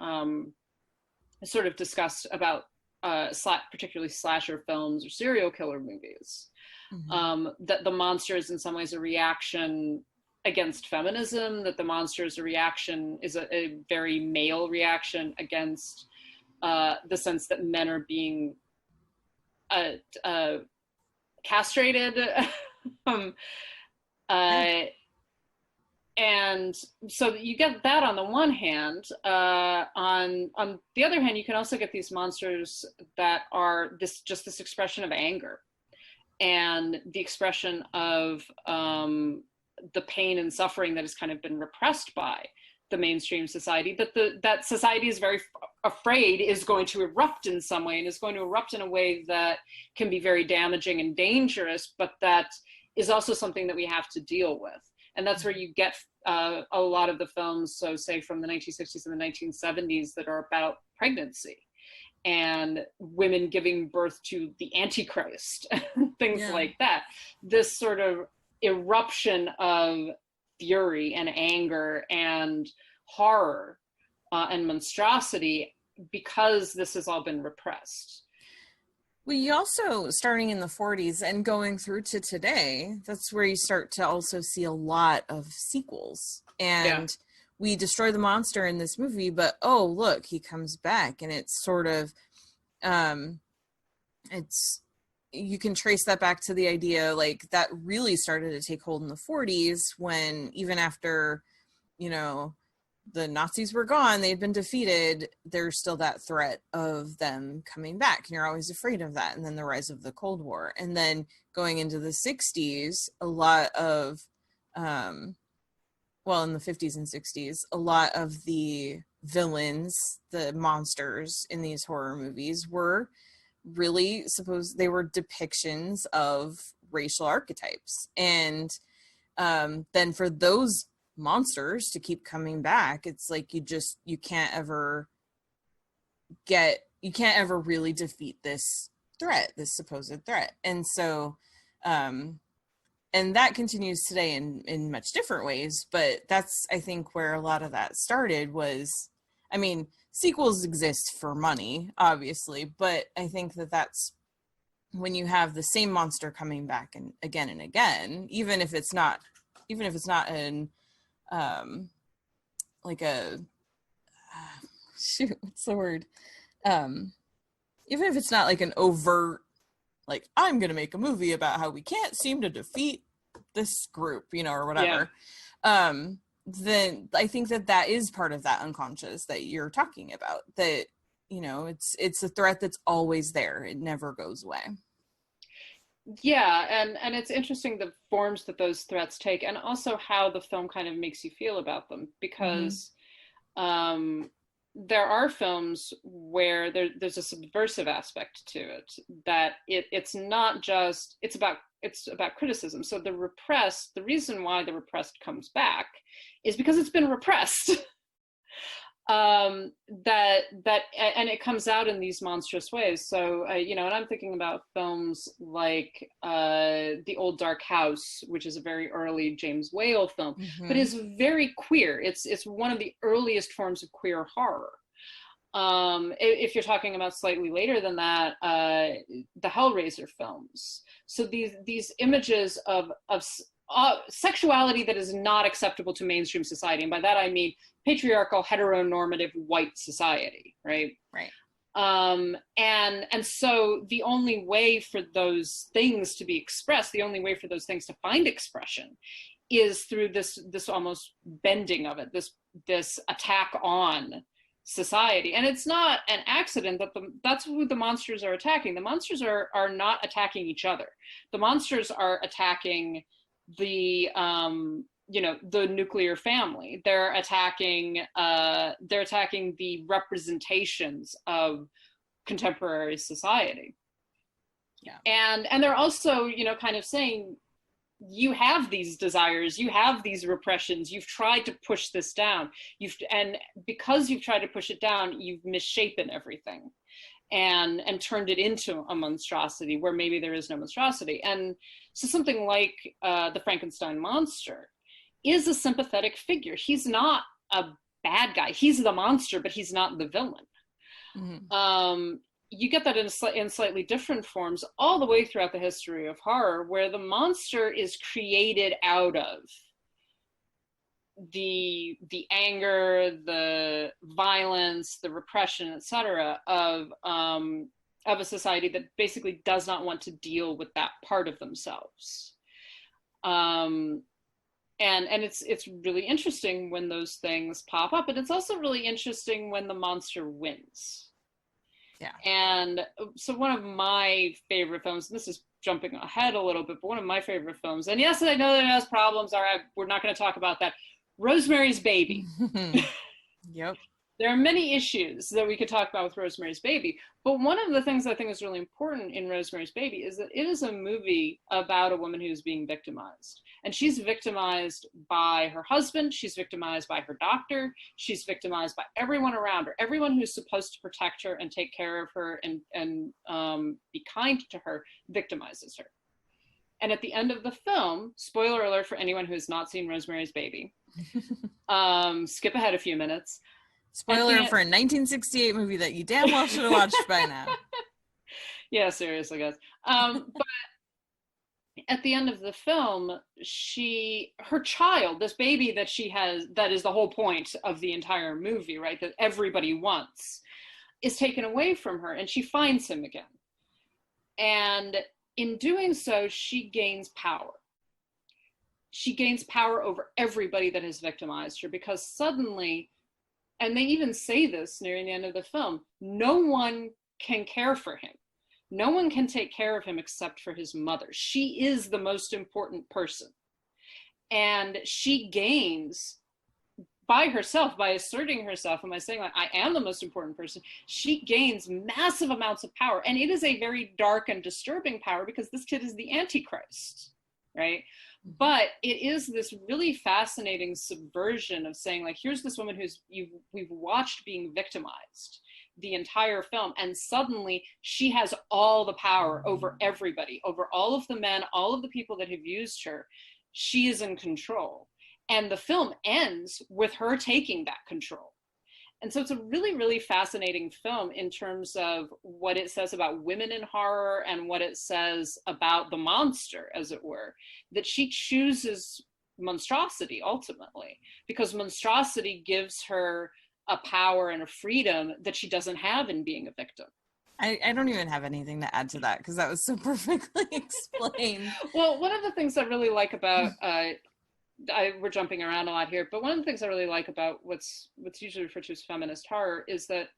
sort of discussed about particularly slasher films or serial killer movies. Mm-hmm. That the monster is in some ways a reaction against feminism, that the monster is a very male reaction against the sense that men are being castrated. And so you get that on the one hand. On the other hand, you can also get these monsters that are this expression of anger and the expression of the pain and suffering that has kind of been repressed by the mainstream society, that society is very afraid is going to erupt in some way, and is going to erupt in a way that can be very damaging and dangerous, but that is also something that we have to deal with. And that's where you get a lot of the films, so say from the 1960s and the 1970s, that are about pregnancy and women giving birth to the Antichrist, things like that. This sort of eruption of fury and anger and horror and monstrosity, because this has all been repressed. Well, you also, starting in the 40s and going through to today, that's where you start to also see a lot of sequels. And we destroy the monster in this movie, but oh, look, he comes back. And it's sort of, you can trace that back to the idea, like, that really started to take hold in the 40s, when even after, the Nazis were gone, they'd been defeated, there's still that threat of them coming back, and you're always afraid of that. And then the rise of the Cold War, and then going into the 60s, a lot of in the 50s and 60s, a lot of the villains, the monsters in these horror movies were really they were depictions of racial archetypes. And then for those monsters to keep coming back, it's like you can't ever really defeat this supposed threat. And so and that continues today in much different ways, but that's, I think, where a lot of that started was, I mean, sequels exist for money, obviously, but I think that's when you have the same monster coming back and again, even if it's not an like a shoot, what's the word? Even if it's not like an overt, like, I'm gonna make a movie about how we can't seem to defeat this group, or whatever. Yeah. Then I think that is part of that unconscious that you're talking about. That it's a threat that's always there. It never goes away. Yeah, and it's interesting the forms that those threats take, and also how the film kind of makes you feel about them, because there are films where there's a subversive aspect to it, that it's not just, it's about criticism. So the reason why the repressed comes back is because it's been repressed. And it comes out in these monstrous ways. So and I'm thinking about films like The Old Dark House, which is a very early James Whale film, but is very queer. It's one of the earliest forms of queer horror. If you're talking about slightly later than that, the Hellraiser films. So these images of sexuality that is not acceptable to mainstream society, and by that I mean patriarchal, heteronormative, white society, right? Right. And so the only way for those things to be expressed, the only way for those things to find expression, is through this almost bending of it, this attack on society. And it's not an accident that that's who the monsters are attacking. The monsters are not attacking each other. The monsters are attacking the nuclear family. They're attacking the representations of contemporary society. Yeah. And they're also, kind of saying, you have these desires, you have these repressions, you've tried to push this down, and because you've tried to push it down, you've misshapen everything and turned it into a monstrosity where maybe there is no monstrosity. And so something like the Frankenstein monster is a sympathetic figure. He's not a bad guy. He's the monster, but he's not the villain. Mm-hmm. You get that in slightly different forms all the way throughout the history of horror, where the monster is created out of the anger, the violence, the repression, etc., of a society that basically does not want to deal with that part of themselves. And it's really interesting when those things pop up, and it's also really interesting when the monster wins. Yeah. And so one of my favorite films, and this is jumping ahead a little bit, but one of my favorite films, and yes, I know that it has problems. All right, we're not going to talk about that. Rosemary's Baby. Yep. There are many issues that we could talk about with Rosemary's Baby, but one of the things I think is really important in Rosemary's Baby is that it is a movie about a woman who's being victimized. And she's victimized by her husband, she's victimized by her doctor, she's victimized by everyone around her. Everyone who's supposed to protect her and take care of her and be kind to her victimizes her. And at the end of the film, spoiler alert for anyone who has not seen Rosemary's Baby, skip ahead a few minutes. Spoiler for a 1968 movie that you damn well should have watched by now. Yeah, seriously, guys. But at the end of the film, her child, this baby that she has, that is the whole point of the entire movie, right? That everybody wants, is taken away from her, and she finds him again. And in doing so, she gains power. She gains power over everybody that has victimized her, because suddenly, and they even say this near the end of the film, no one can care for him. No one can take care of him except for his mother. She is the most important person. And she gains by herself, by asserting herself, and by saying, like, I am the most important person, she gains massive amounts of power. And it is a very dark and disturbing power, because this kid is the Antichrist, right? But it is this really fascinating subversion of saying, like, here's this woman we've watched being victimized. the entire film, and suddenly she has all the power over everybody, over all of the men, all of the people that have used her. She is in control. And the film ends with her taking that control. And so it's a really, really fascinating film in terms of what it says about women in horror and what it says about the monster, as it were, that she chooses monstrosity ultimately, because monstrosity gives her a power and a freedom that she doesn't have in being a victim. I don't even have anything to add to that because that was so perfectly explained. Well, one of the things I really like about we're jumping around a lot here, but one of the things I really like about what's usually referred to as feminist horror is that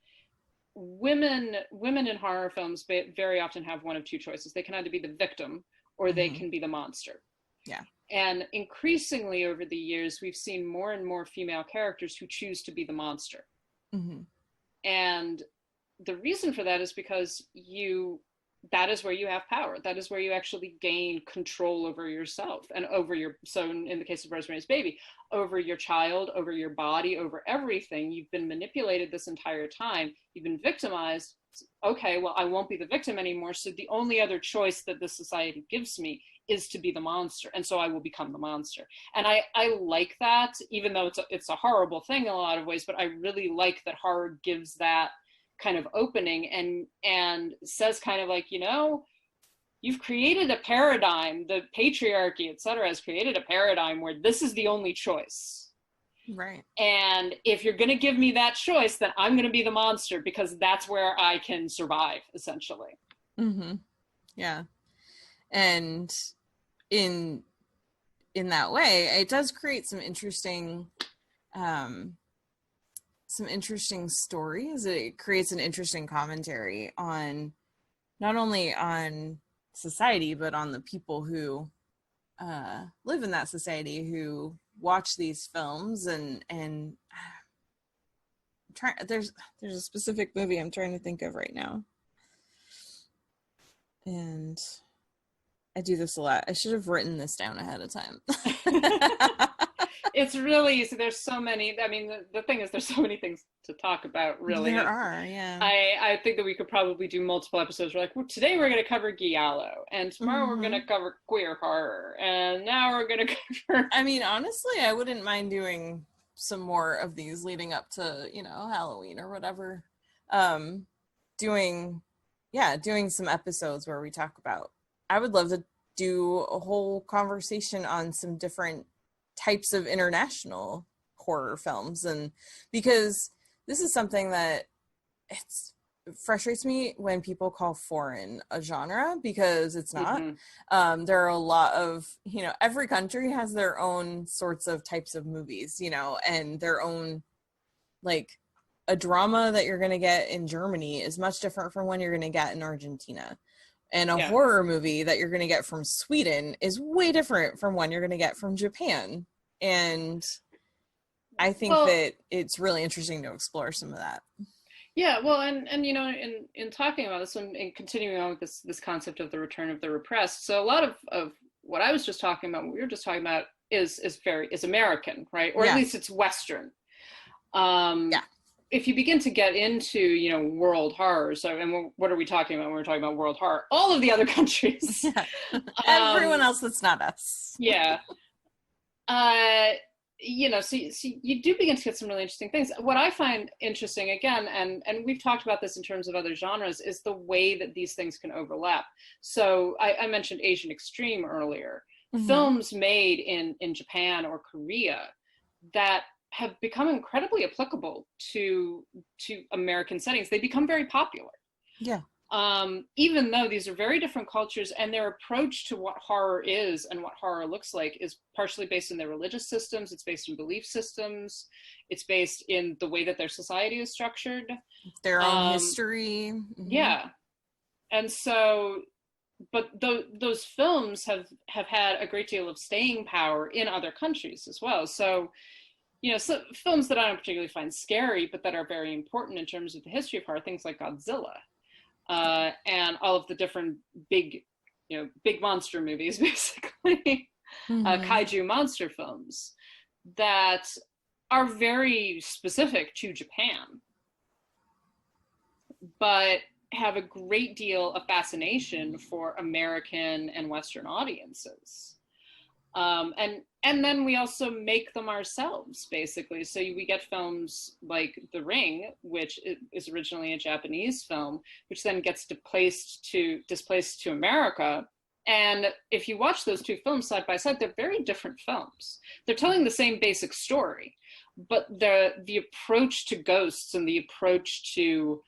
women in horror films very often have one of two choices. They can either be the victim or they can be the monster. Yeah. And increasingly over the years, we've seen more and more female characters who choose to be the monster. And the reason for that is because that is where you have power. That is where you actually gain control over yourself and over so in the case of Rosemary's Baby, over your child, over your body, over everything. You've been manipulated this entire time. You've been victimized. Okay, well, I won't be the victim anymore. So the only other choice that this society gives me is to be the monster. And so I will become the monster. And I like that, even though it's a horrible thing in a lot of ways, but I really like that horror gives that kind of opening and says kind of like, you've created a paradigm, the patriarchy, et cetera, has created a paradigm where this is the only choice. Right. And if you're going to give me that choice, then I'm going to be the monster because that's where I can survive, essentially. Yeah. And in that way, it does create some interesting stories. It creates an interesting commentary on not only on society, but on the people who live in that society, who watch these films and there's a specific movie I'm trying to think of right now. And I do this a lot. I should have written this down ahead of time. It's really easy. There's so many. I mean, the thing is, there's so many things to talk about, really. There are, yeah. I think that we could probably do multiple episodes. We're like, well, today we're going to cover Giallo, and tomorrow we're going to cover queer horror, and now we're going to cover... I mean, honestly, I wouldn't mind doing some more of these leading up to, Halloween or whatever. Doing some episodes where we talk about... I would love to do a whole conversation on some different types of international horror films, and because this is something that it frustrates me when people call foreign a genre, because it's not. There are a lot of, every country has their own sorts of types of movies, and their own, like, a drama that you're going to get in Germany is much different from one you're going to get in Argentina. And a horror movie that you're going to get from Sweden is way different from one you're going to get from Japan. And I think that it's really interesting to explore some of that. Yeah, well, and in talking about this and continuing on with this concept of the return of the repressed, so a lot of what I was just talking about, what we were just talking about, is American, right? Or at least it's Western. If you begin to get into, world horror, so, and what are we talking about when we're talking about world horror? All of the other countries. Everyone else that's not us. Yeah. So you do begin to get some really interesting things. What I find interesting, again, and we've talked about this in terms of other genres, is the way that these things can overlap. So I mentioned Asian Extreme earlier. Films made in Japan or Korea that have become incredibly applicable to American settings. They become very popular. Yeah. Even though these are very different cultures, and their approach to what horror is and what horror looks like is partially based in their religious systems, it's based in belief systems, it's based in the way that their society is structured. Their own history. Yeah. And so, but those films have had a great deal of staying power in other countries as well. So, so films that I don't particularly find scary, but that are very important in terms of the history of horror, things like Godzilla, and all of the different big monster movies, basically, kaiju monster films that are very specific to Japan. but have a great deal of fascination for American and Western audiences. And then we also make them ourselves, basically. So we get films like The Ring, which is originally a Japanese film, which then gets displaced to America. And if you watch those two films side by side, they're very different films. They're telling the same basic story, but the approach to ghosts and the approach to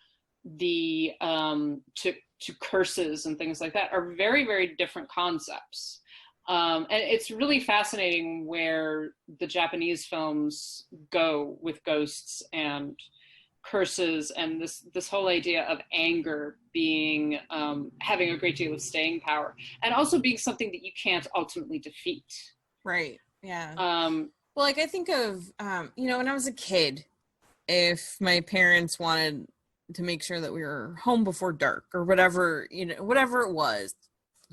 the to curses and things like that are very, very different concepts. And it's really fascinating where the Japanese films go with ghosts and curses and this whole idea of anger being having a great deal of staying power, and also being something that you can't ultimately defeat. Right. Yeah. Well, like I think of when I was a kid, if my parents wanted to make sure that we were home before dark or whatever, whatever it was.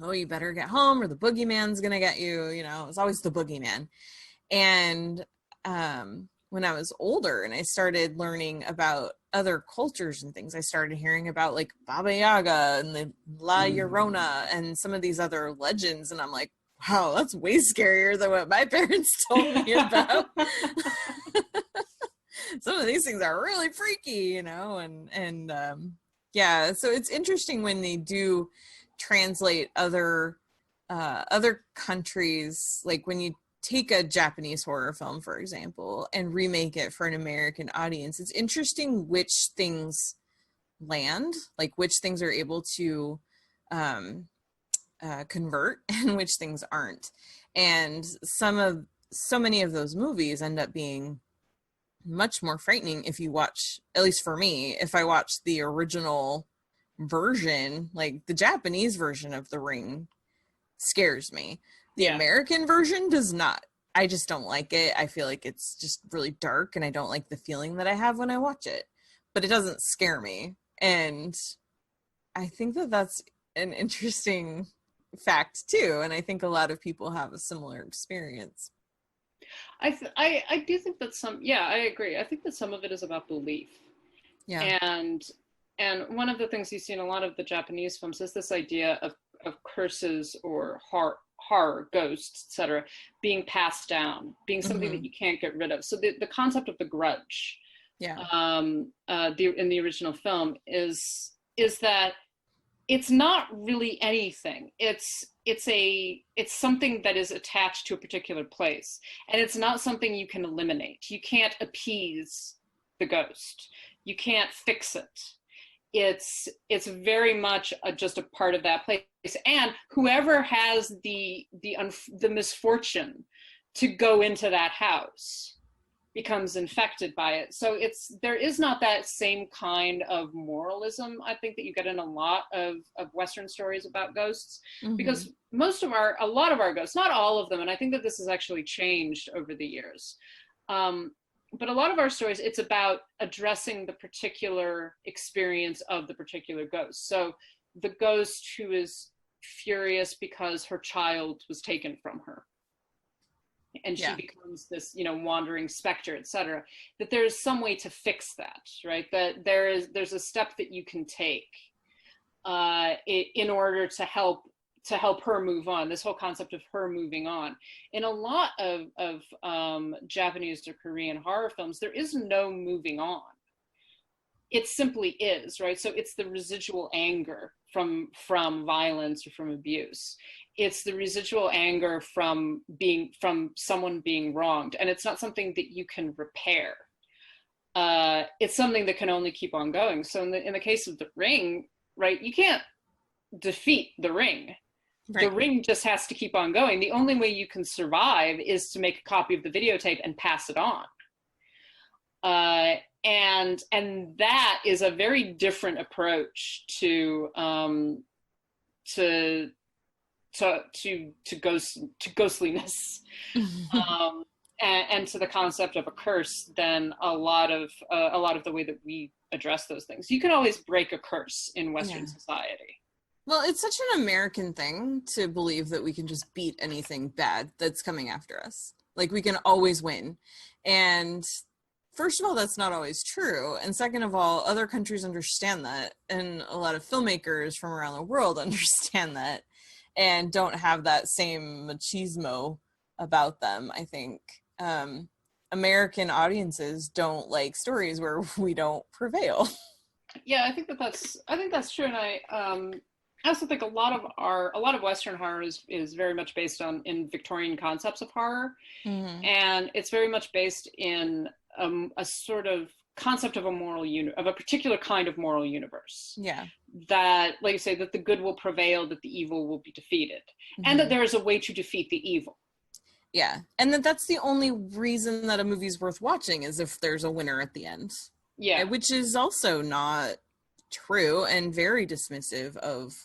Oh, you better get home or the boogeyman's gonna get you. It's always the boogeyman. And when I was older and I started learning about other cultures and things, I started hearing about like Baba Yaga and the La Llorona and some of these other legends. And I'm like, wow, that's way scarier than what my parents told me about. Some of these things are really freaky, and so it's interesting when they do translate other countries, like when you take a Japanese horror film, for example, and remake it for an American audience. It's interesting which things land, like which things are able to convert and which things aren't. And so many of those movies end up being much more frightening if you watch, at least for me, if I watch the original version, like the Japanese version of The Ring scares me. The American version does not. I just don't like it. I feel like it's just really dark and I don't like the feeling that I have when I watch it, but it doesn't scare me. And I think that that's an interesting fact too. And I think a lot of people have a similar experience. I do think that I agree. I think that some of it is about belief. Yeah. And one of the things you see in a lot of the Japanese films is this idea of curses or horror, ghosts, etc., being passed down, being something that you can't get rid of. So the concept of the grudge, in the original film is that it's not really anything. It's something that is attached to a particular place, and it's not something you can eliminate. You can't appease the ghost. You can't fix it. It's very much just a part of that place, and whoever has the misfortune to go into that house becomes infected by it. So there is not that same kind of moralism, I think, that you get in a lot of Western stories about ghosts, because a lot of our ghosts, not all of them, and I think that this has actually changed over the years, but a lot of our stories, it's about addressing the particular experience of the particular ghost. So the ghost who is furious because her child was taken from her, and she becomes this, wandering specter, etc. That there's some way to fix that, right? That there's a step that you can take in order to help her move on. This whole concept of her moving on. In a lot of Japanese or Korean horror films, there is no moving on. It simply is, right? So it's the residual anger from violence or from abuse. It's the residual anger from someone being wronged, and it's not something that you can repair. It's something that can only keep on going. So in the case of The Ring, right, you can't defeat The Ring. Right. The Ring just has to keep on going. The only way you can survive is to make a copy of the videotape and pass it on. And that is a very different approach to ghostliness, and to the concept of a curse than a lot of the way that we address those things. You can always break a curse in Western society. Well, it's such an American thing to believe that we can just beat anything bad that's coming after us. Like, we can always win. And first of all, that's not always true. And second of all, other countries understand that. And a lot of filmmakers from around the world understand that and don't have that same machismo about them, I think. American audiences don't like stories where we don't prevail. Yeah, I think that's true. And I also think a lot of Western horror is very much based in Victorian concepts of horror. Mm-hmm. And it's very much based in a sort of concept of of a particular kind of moral universe. Yeah. That, like you say, that the good will prevail, that the evil will be defeated, mm-hmm. and that there is a way to defeat the evil. Yeah, and that's the only reason that a movie's worth watching is if there's a winner at the end. Yeah. Which is also not true and very dismissive of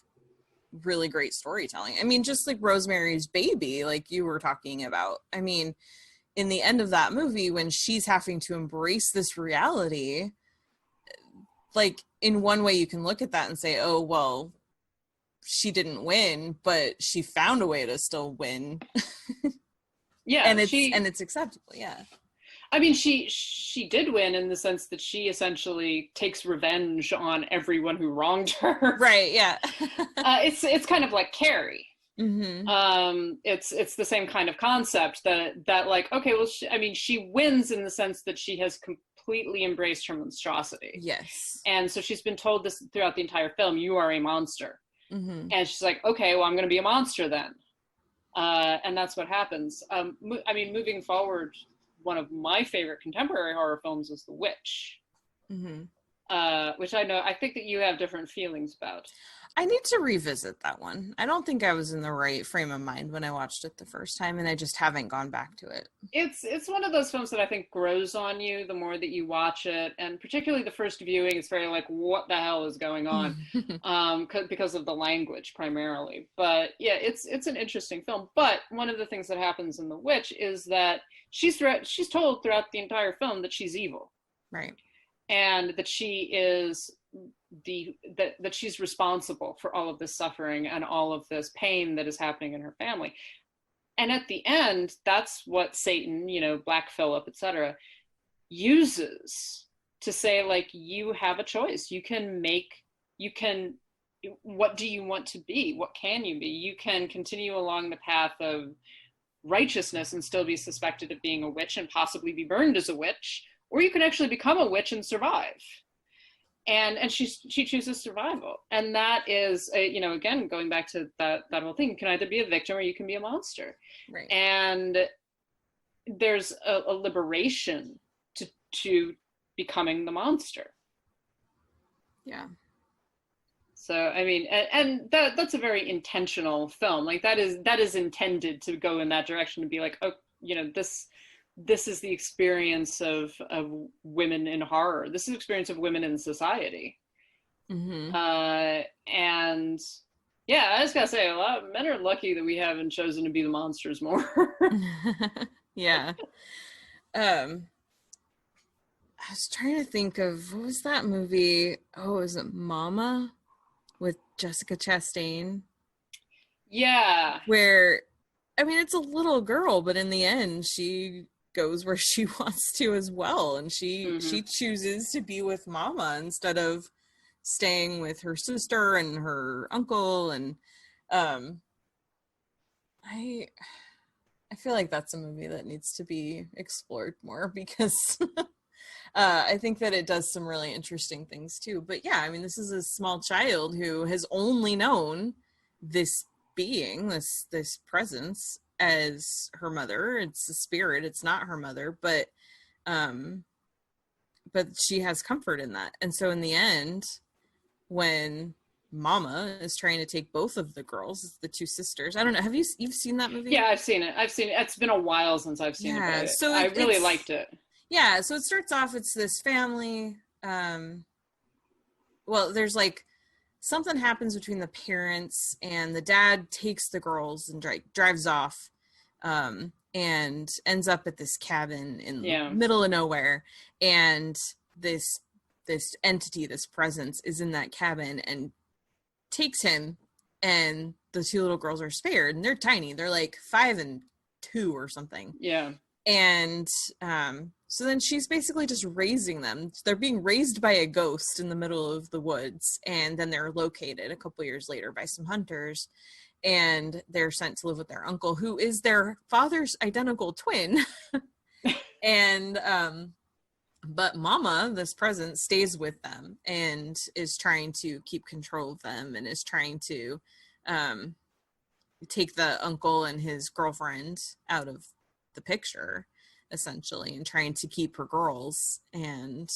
really great storytelling. I mean, just like Rosemary's Baby, like you were talking about. I mean, in the end of that movie, when she's having to embrace this reality, like in one way you can look at that and say, oh, well, she didn't win, but she found a way to still win. Yeah, and it's acceptable. Yeah, I mean, she did win in the sense that she essentially takes revenge on everyone who wronged her. Right. Yeah. It's kind of like Carrie. Mm-hmm. It's the same kind of concept that like, okay, well, she wins in the sense that she has completely embraced her monstrosity. Yes. And so she's been told this throughout the entire film: you are a monster. Mm-hmm. And she's like, okay, well, I'm going to be a monster then. And that's what happens. Moving forward, one of my favorite contemporary horror films is The Witch, mm-hmm. Which I think that you have different feelings about. I need to revisit that one. I don't think I was in the right frame of mind when I watched it the first time, and I just haven't gone back to it. It's one of those films that I think grows on you the more that you watch it, and particularly the first viewing, it's very like, what the hell is going on? Because of the language primarily. But yeah, it's an interesting film. But one of the things that happens in The Witch is that she's told throughout the entire film that she's evil. Right. And that she is that she's responsible for all of this suffering and all of this pain that is happening in her family. And at the end, that's what Satan, Black Phillip, etc., uses to say, like, you have a choice. What do you want to be? What can you be? You can continue along the path of righteousness and still be suspected of being a witch and possibly be burned as a witch, or you can actually become a witch and survive. And she chooses survival. And that is, again, going back to that whole thing, you can either be a victim or you can be a monster. Right. And there's a liberation to becoming the monster. Yeah. So, I mean, and that's a very intentional film. Like that is intended to go in that direction, to be like, oh, this is the experience of women in horror. This is the experience of women in society. Mm-hmm. And yeah, I just gotta say, a lot of men are lucky that we haven't chosen to be the monsters more. Yeah. I was trying to think of, what was that movie? Oh, was it Mama with Jessica Chastain? Yeah. Where, I mean, it's a little girl, but in the end, she goes where she wants to as well, and she chooses to be with Mama instead of staying with her sister and her uncle. And I feel like that's a movie that needs to be explored more, because I think that it does some really interesting things too. But yeah, I mean, this is a small child who has only known this being, this presence, as her mother. It's a spirit, it's not her mother, but she has comfort in that. And so in the end, when Mama is trying to take both of the girls, the two sisters, I don't know, you've seen that movie? Yeah, I've seen it. It's been a while since I've seen it, but so I really liked it. Yeah, so it starts off, it's this family, well, there's like something happens between the parents, and the dad takes the girls and drives off, and ends up at this cabin in the middle of nowhere. And this entity, this presence, is in that cabin and takes him, and the two little girls are spared, and they're tiny. They're like 5 and 2 or something. Yeah. And so then she's basically just raising them. They're being raised by a ghost in the middle of the woods, and then they're located a couple years later by some hunters, and they're sent to live with their uncle, who is their father's identical twin. And but Mama, this present, stays with them and is trying to keep control of them, and is trying to take the uncle and his girlfriend out of the picture, essentially, and trying to keep her girls. And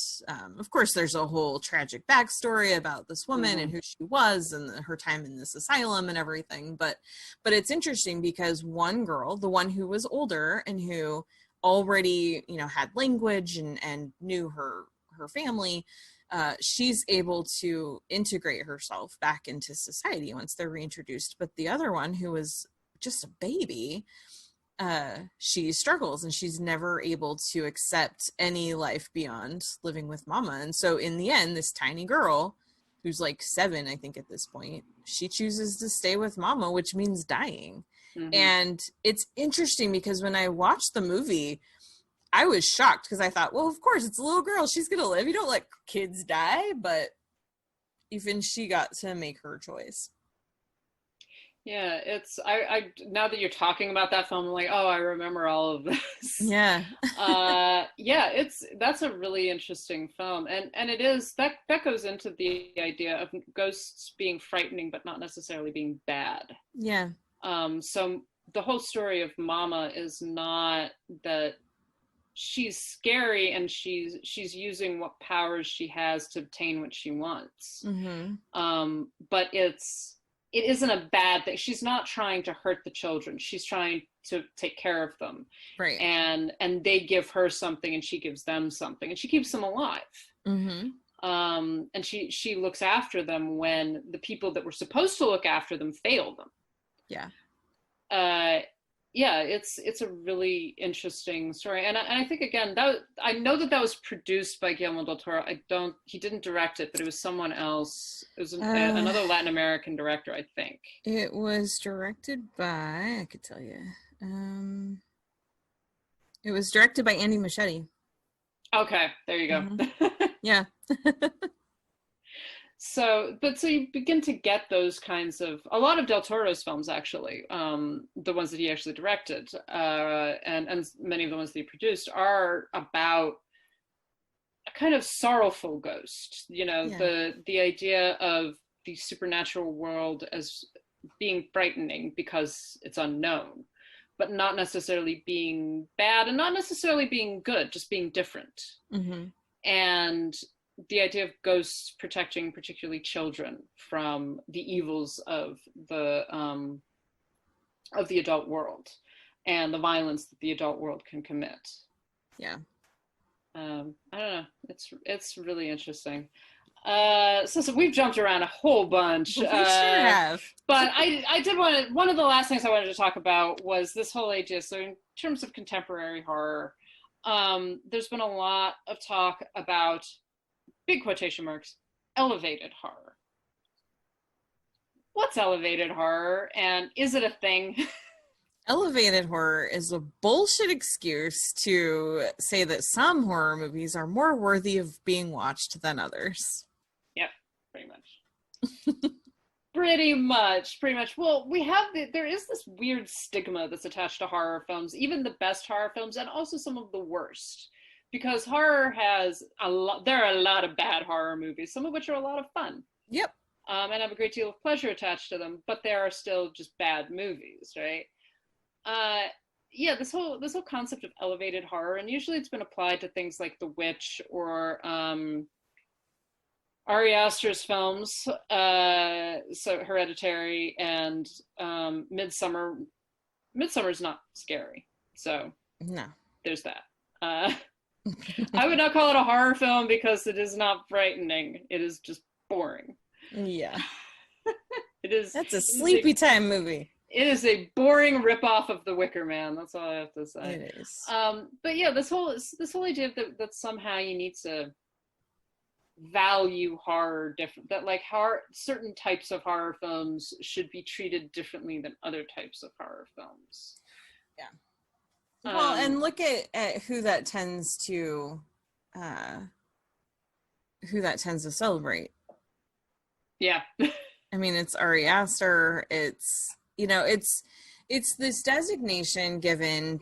of course there's a whole tragic backstory about this woman and who she was and her time in this asylum and everything, but it's interesting because one girl, the one who was older and who already, you know, had language and knew her family, she's able to integrate herself back into society once they're reintroduced. But the other one, who was just a baby, she struggles, and she's never able to accept any life beyond living with Mama. And so in the end, this tiny girl, who's like 7, I think at this point, she chooses to stay with Mama, which means dying. And it's interesting because when I watched the movie, I was shocked because I thought, well, of course, it's a little girl, she's gonna live. You don't let kids die. But even she got to make her choice. Yeah, it's I now that you're talking about that film, I'm like, oh, I remember all of this. Yeah. Yeah, that's a really interesting film, and it is that goes into the idea of ghosts being frightening but not necessarily being bad. Yeah. So the whole story of Mama is not that she's scary and she's using what powers she has to obtain what she wants. But it isn't a bad thing. She's not trying to hurt the children. She's trying to take care of them. Right. And they give her something and she gives them something, and she keeps them alive. And she looks after them when the people that were supposed to look after them fail them. Yeah. Yeah, it's a really interesting story, and I think, again, that I know that was produced by Guillermo del Toro. He didn't direct it, but it was someone else. It was another Latin American director, I think. It was directed by, I could tell you, it was directed by Andy Muschietti. Okay, there you go. Yeah. So you begin to get those kinds of, a lot of Del Toro's films, actually, the ones that he actually directed, and many of the ones that he produced, are about a kind of sorrowful ghost. You know, the idea of the supernatural world as being frightening because it's unknown, but not necessarily being bad and not necessarily being good, just being different. And the idea of ghosts protecting particularly children from the evils of the adult world and the violence that the adult world can commit. Yeah. I don't know. It's really interesting. So we've jumped around a whole bunch. We sure have. But I did one of the last things I wanted to talk about was this whole idea. So in terms of contemporary horror, there's been a lot of talk about, big quotation marks, elevated horror. What's elevated horror, and is it a thing? Elevated horror is a bullshit excuse to say that some horror movies are more worthy of being watched than others. Yep, pretty much. Pretty much. Well, there is this weird stigma that's attached to horror films, even the best horror films, and also some of the worst. Because horror has there are a lot of bad horror movies, some of which are a lot of fun. Yep. And have a great deal of pleasure attached to them, but there are still just bad movies, right? Yeah, this whole concept of elevated horror, and usually it's been applied to things like The Witch or Ari Aster's films, so Hereditary and Midsummer. Midsummer's not scary, so no, there's that. I would not call it a horror film because it is not frightening. It is just boring. Yeah. It is. That's a sleepy time movie. It is a boring ripoff of The Wicker Man. That's all I have to say. It is. But yeah, this whole idea that somehow you need to value horror different, that like certain types of horror films should be treated differently than other types of horror films. Yeah. Well, and look at who that tends to celebrate. Yeah. I mean, it's Ari Aster. It's, you know, it's this designation given,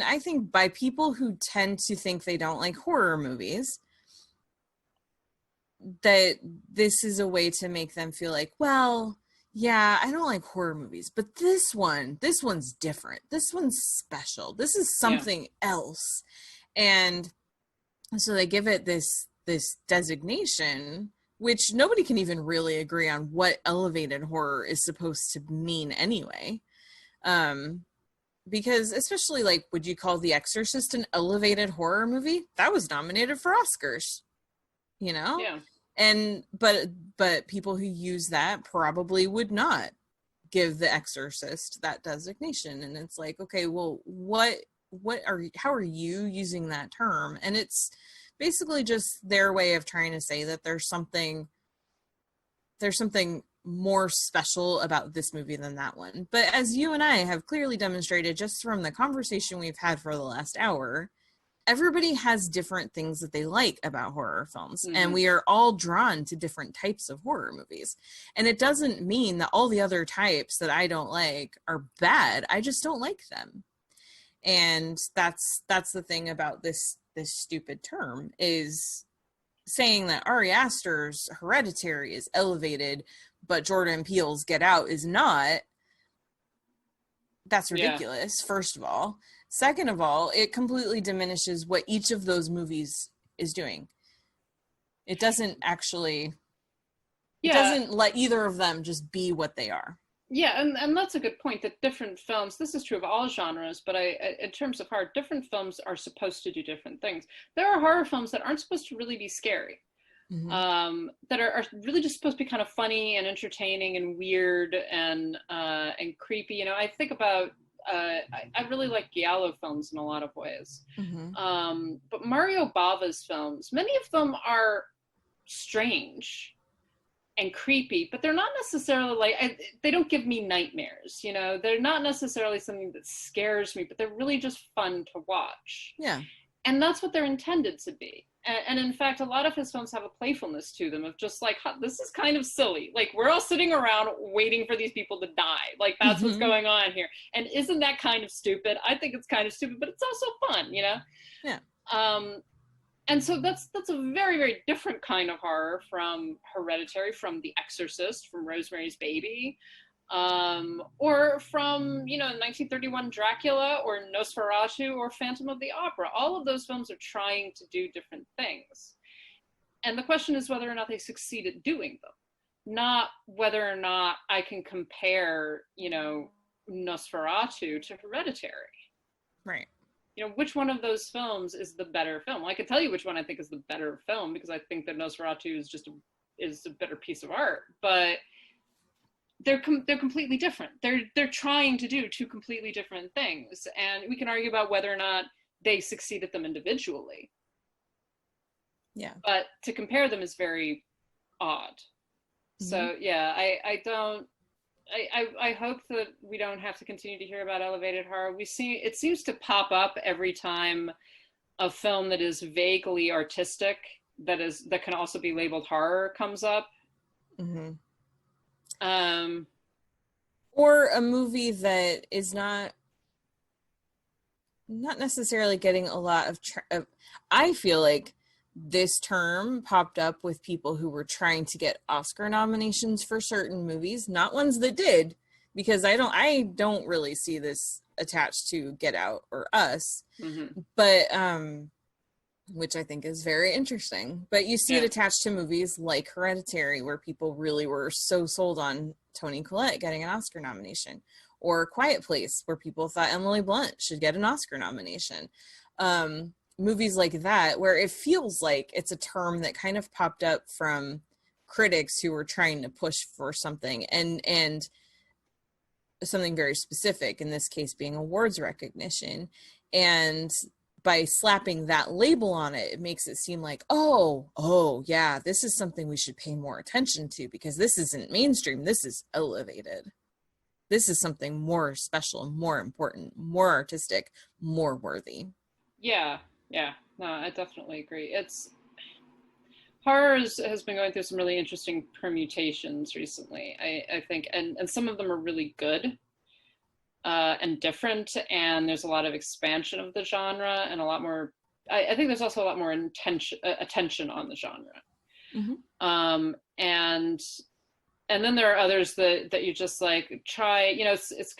I think, by people who tend to think they don't like horror movies, that this is a way to make them feel like, well, yeah, I don't like horror movies, but this one's different. This one's special. This is something else. And so they give it this designation, which nobody can even really agree on what elevated horror is supposed to mean anyway. Because especially, like, would you call The Exorcist an elevated horror movie? That was nominated for Oscars, you know? Yeah. And but people who use that probably would not give The Exorcist that designation. And it's like, okay, well, how are you using that term? And it's basically just their way of trying to say that there's something more special about this movie than that one. But as you and I have clearly demonstrated just from the conversation we've had for the last hour, everybody has different things that they like about horror films, and we are all drawn to different types of horror movies. And it doesn't mean that all the other types that I don't like are bad. I just don't like them. And that's the thing about this stupid term, is saying that Ari Aster's Hereditary is elevated, but Jordan Peele's Get Out is not. That's ridiculous, first of all. Second of all, it completely diminishes what each of those movies is doing. It doesn't actually... It doesn't let either of them just be what they are. Yeah, and that's a good point, that different films, this is true of all genres, but in terms of horror, different films are supposed to do different things. There are horror films that aren't supposed to really be scary, that are really just supposed to be kind of funny and entertaining and weird and creepy. You know, I think about, I really like Giallo films in a lot of ways. But Mario Bava's films, many of them are strange and creepy, but they're not necessarily like, they don't give me nightmares, you know? They're not necessarily something that scares me, but they're really just fun to watch. Yeah. And that's what they're intended to be. And in fact, a lot of his films have a playfulness to them of just like, this is kind of silly. Like, we're all sitting around waiting for these people to die. Like, that's what's going on here. And isn't that kind of stupid? I think it's kind of stupid, but it's also fun, you know? Yeah. And so that's a very, very different kind of horror from Hereditary, from The Exorcist, from Rosemary's Baby, or from, you know, 1931 Dracula, or Nosferatu, or Phantom of the Opera. All of those films are trying to do different things. And the question is whether or not they succeed at doing them, not whether or not I can compare, you know, Nosferatu to Hereditary. Right. You know, which one of those films is the better film? Well, I can tell you which one I think is the better film, because I think that Nosferatu is a better piece of art. But they're completely different. They're trying to do two completely different things, and we can argue about whether or not they succeed at them individually. Yeah. But to compare them is very odd. So yeah, I hope that we don't have to continue to hear about elevated horror. It seems to pop up every time a film that is vaguely artistic, that can also be labeled horror, comes up. Or a movie that is not necessarily getting a lot of I feel like this term popped up with people who were trying to get Oscar nominations for certain movies, not ones that did, because I don't really see this attached to Get Out or Us, but which I think is very interesting. But you see it attached to movies like Hereditary, where people really were so sold on Toni Collette getting an Oscar nomination, or Quiet Place, where people thought Emily Blunt should get an Oscar nomination. Movies like that, where it feels like it's a term that kind of popped up from critics who were trying to push for something, and something very specific, in this case being awards recognition. And by slapping that label on it, it makes it seem like, oh yeah, this is something we should pay more attention to, because this isn't mainstream, this is elevated. This is something more special, more important, more artistic, more worthy. Yeah. No, I definitely agree. Horror has been going through some really interesting permutations recently, I think, and some of them are really good and different, and there's a lot of expansion of the genre and a lot more, I think there's also a lot more attention on the genre. Mm-hmm. And then there are others that you just like try, it's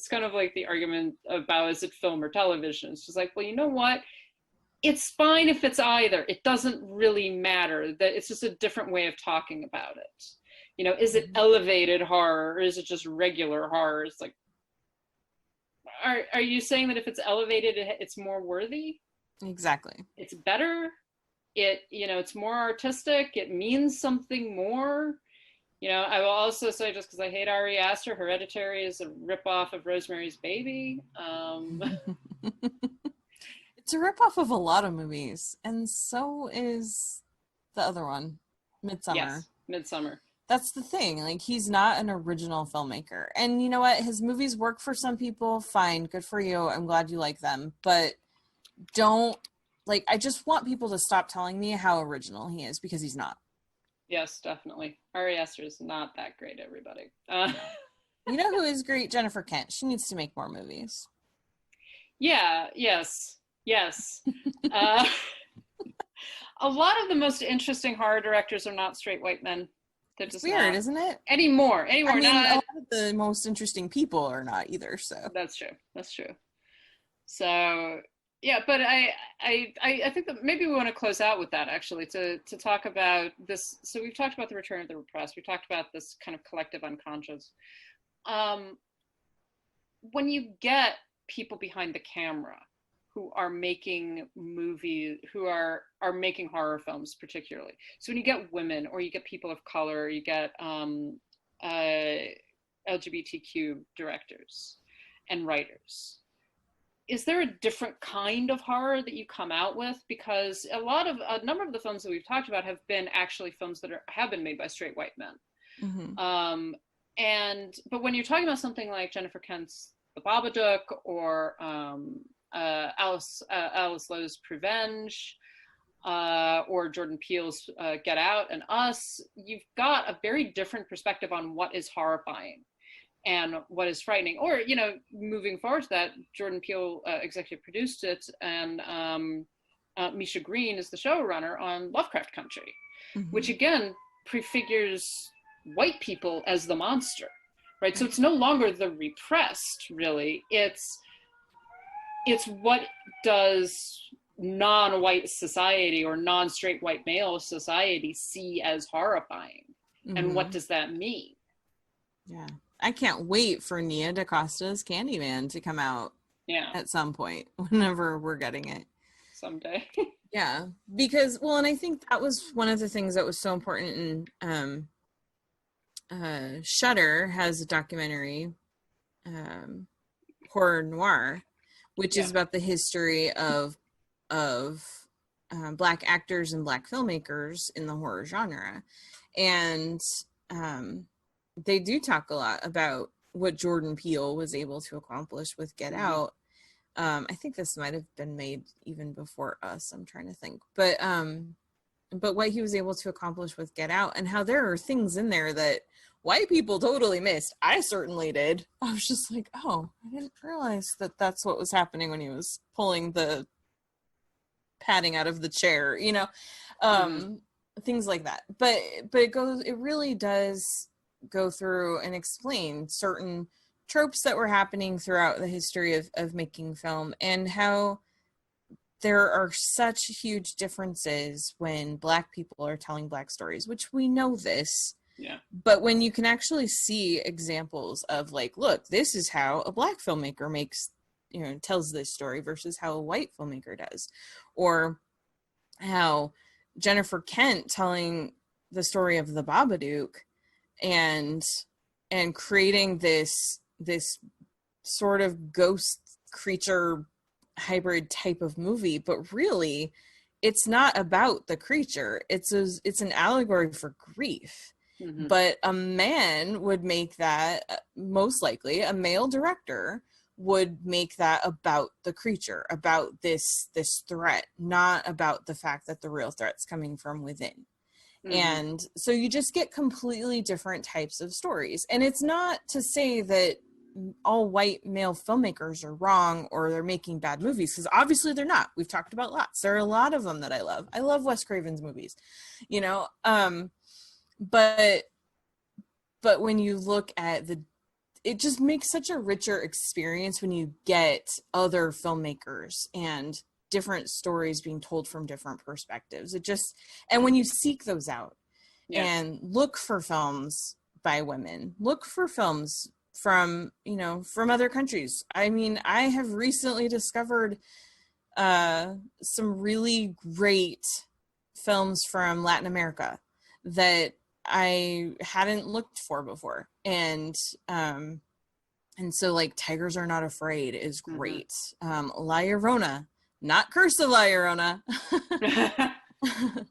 kind of like the argument about, is it film or television? It's just like, well, you know what? It's fine if it's either. It doesn't really matter. That it's just a different way of talking about it. Is it elevated horror or is it just regular horror? It's like, are you saying that if it's elevated, it's more worthy? Exactly. It's better. It's more artistic. It means something more. I will also say, just because I hate Ari Aster, Hereditary is a ripoff of Rosemary's Baby. It's a ripoff of a lot of movies, and so is the other one, Midsummer. Yes, Midsummer. That's the thing. Like, he's not an original filmmaker. And you know what? His movies work for some people. Fine. Good for you. I'm glad you like them. But I just want people to stop telling me how original he is, because he's not. Yes, definitely. Ari Aster is not that great, everybody. You know who is great? Jennifer Kent. She needs to make more movies. Yeah, yes. A lot of the most interesting horror directors are not straight white men. They're just weird, not. isn't it? Anymore. I mean, a lot of the most interesting people are not either, so. That's true. So, yeah, but I think that maybe we want to close out with that, actually, to talk about this. So we've talked about the return of the repressed. We talked about this kind of collective unconscious. When you get people behind the camera who are making movies, who are making horror films particularly. So when you get women, or you get people of color, you get LGBTQ directors and writers, is there a different kind of horror that you come out with? Because a number of the films that we've talked about have been actually films that have been made by straight white men. Mm-hmm. But when you're talking about something like Jennifer Kent's The Babadook, or Alice Lowe's Revenge, or Jordan Peele's Get Out and Us, you've got a very different perspective on what is horrifying and what is frightening. Or, moving forward to that, Jordan Peele executive produced it, and Misha Green is the showrunner on Lovecraft Country, mm-hmm. which again prefigures white people as the monster, right? So it's no longer the repressed, really. It's what does non-white society or non-straight white male society see as horrifying, mm-hmm. and what does that mean? Yeah, I can't wait for Nia DaCosta's Candyman to come out. Yeah, at some point, whenever we're getting it. Someday. Yeah, because and I think that was one of the things that was so important in Shudder has a documentary, Horror Noir, which is about the history of Black actors and Black filmmakers in the horror genre. And they do talk a lot about what Jordan Peele was able to accomplish with Get mm-hmm. Out. I think this might have been made even before Us, I'm trying to think. But what he was able to accomplish with Get Out, and how there are things in there that white people totally missed. I certainly did. I was just like, oh, I didn't realize that that's what was happening when he was pulling the padding out of the chair, mm-hmm. things like that. But it really does go through and explain certain tropes that were happening throughout the history of making film, and how there are such huge differences when Black people are telling Black stories, which we know this. Yeah. But when you can actually see examples of, like, look, this is how a Black filmmaker tells this story versus how a white filmmaker does, or how Jennifer Kent telling the story of The Babadook and creating this sort of ghost creature hybrid type of movie, but really it's not about the creature. It's an allegory for grief. But a man would make that, most likely, a male director would make that about the creature, about this threat, not about the fact that the real threat's coming from within. And so you just get completely different types of stories. And it's not to say that all white male filmmakers are wrong or they're making bad movies, because obviously they're not. We've talked about lots. There are a lot of them that I love. I love Wes Craven's movies, you know. But when you look at it just makes such a richer experience when you get other filmmakers and different stories being told from different perspectives. And when you seek those out and look for films by women, look for films from other countries. I mean, I have recently discovered some really great films from Latin America that I hadn't looked for before. And so like Tigers Are Not Afraid is great. La Llorona, not Curse of La Llorona.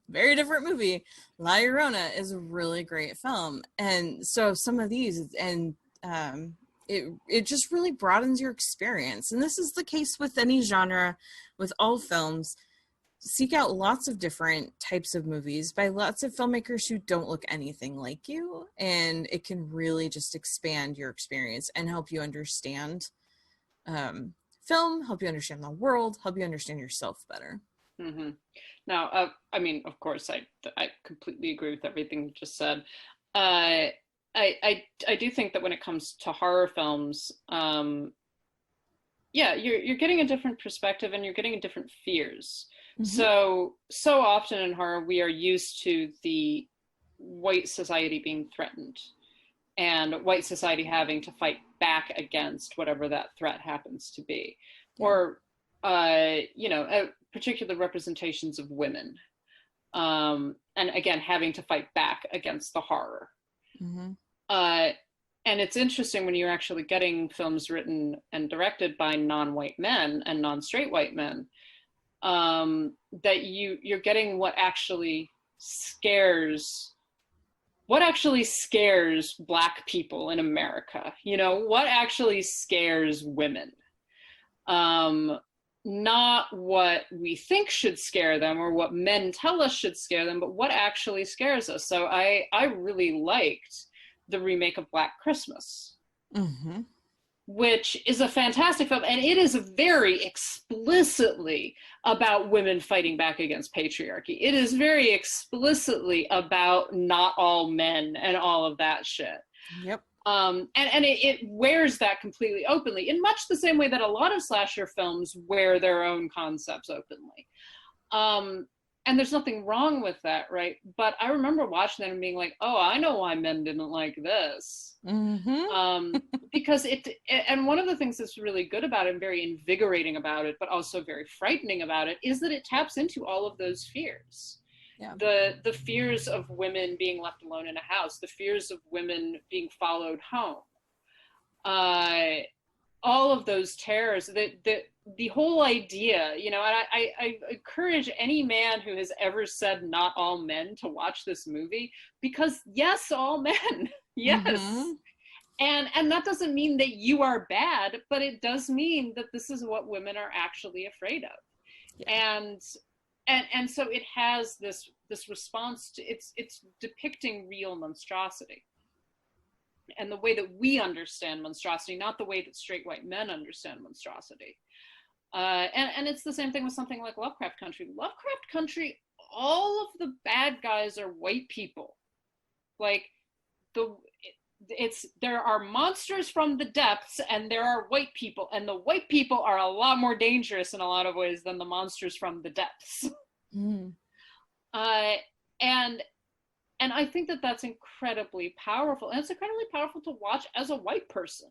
Very different movie. La Llorona is a really great film. And so some of these, and it just really broadens your experience. And this is the case with any genre, with all films. Seek out lots of different types of movies by lots of filmmakers who don't look anything like you, and it can really just expand your experience and help you understand film, help you understand the world, help you understand yourself better. Now, I mean, of course, I completely agree with everything you just said. I do think that when it comes to horror films, you're getting a different perspective and you're getting different fears. So often in horror, we are used to the white society being threatened and white society having to fight back against whatever that threat happens to be, or, particular representations of women. And again, having to fight back against the horror. And it's interesting when you're actually getting films written and directed by non-white men and non-straight white men, that you're getting what actually scares Black people in America, what actually scares women, not what we think should scare them or what men tell us should scare them, but what actually scares us. So I really liked the remake of Black Christmas, which is a fantastic film, and it is very explicitly about women fighting back against patriarchy. It is very explicitly about not all men and all of that shit. And it wears that completely openly, in much the same way that a lot of slasher films wear their own concepts openly. And there's nothing wrong with that, right? But I remember watching that and being like, oh, I know why men didn't like this. Because and one of the things that's really good about it and very invigorating about it, but also very frightening about it, is that it taps into all of those fears. The fears of women being left alone in a house, the fears of women being followed home, all of those terrors, the whole idea, and I encourage any man who has ever said not all men to watch this movie, because yes, all men, yes. And that doesn't mean that you are bad, but it does mean that this is what women are actually afraid of. And so it has this response to, it's depicting real monstrosity. And the way that we understand monstrosity, not the way that straight white men understand monstrosity. And it's the same thing with something like Lovecraft Country. Lovecraft Country, all of the bad guys are white people. Like, there are monsters from the depths and there are white people, and the white people are a lot more dangerous in a lot of ways than the monsters from the depths. And I think that that's incredibly powerful. And it's incredibly powerful to watch as a white person.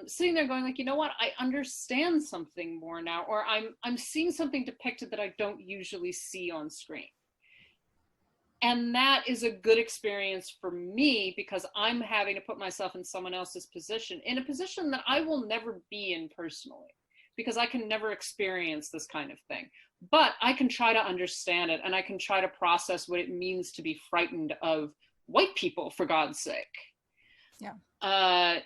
Sitting there going like, you know what, I understand something more now, or I'm seeing something depicted that I don't usually see on screen. And that is a good experience for me, because I'm having to put myself in someone else's position, in a position that I will never be in personally, because I can never experience this kind of thing. But I can try to understand it, and I can try to process what it means to be frightened of white people, for God's sake. Yeah.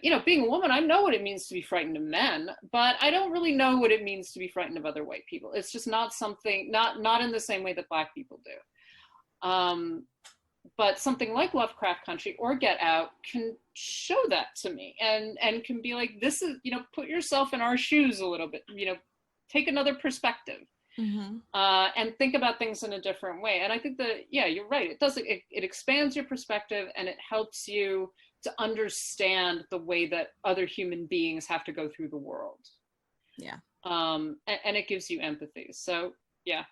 You know, being a woman, I know what it means to be frightened of men, but I don't really know what it means to be frightened of other white people. It's just not something, not in the same way that Black people do. But something like Lovecraft Country or Get Out can show that to me, and can be like, this is, you know, put yourself in our shoes a little bit, you know, take another perspective. Mm-hmm. And think about things in a different way. And I think that, yeah, you're right. It expands your perspective, and it helps you to understand the way that other human beings have to go through the world. Yeah. And it gives you empathy. So yeah,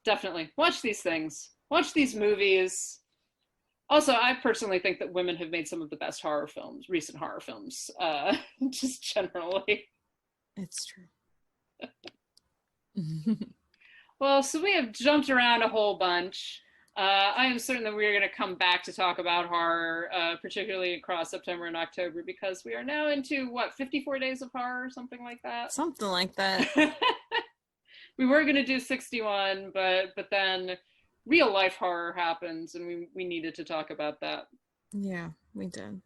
definitely watch these things, watch these movies. Also, I personally think that women have made some of the best horror films, recent horror films, just generally. It's true. Well, so we have jumped around a whole bunch. I am certain that we are going to come back to talk about horror, particularly across September and October, because we are now into, 54 days of horror or something like that? Something like that. We were going to do 61, but then real life horror happens, and we needed to talk about that. Yeah, we did.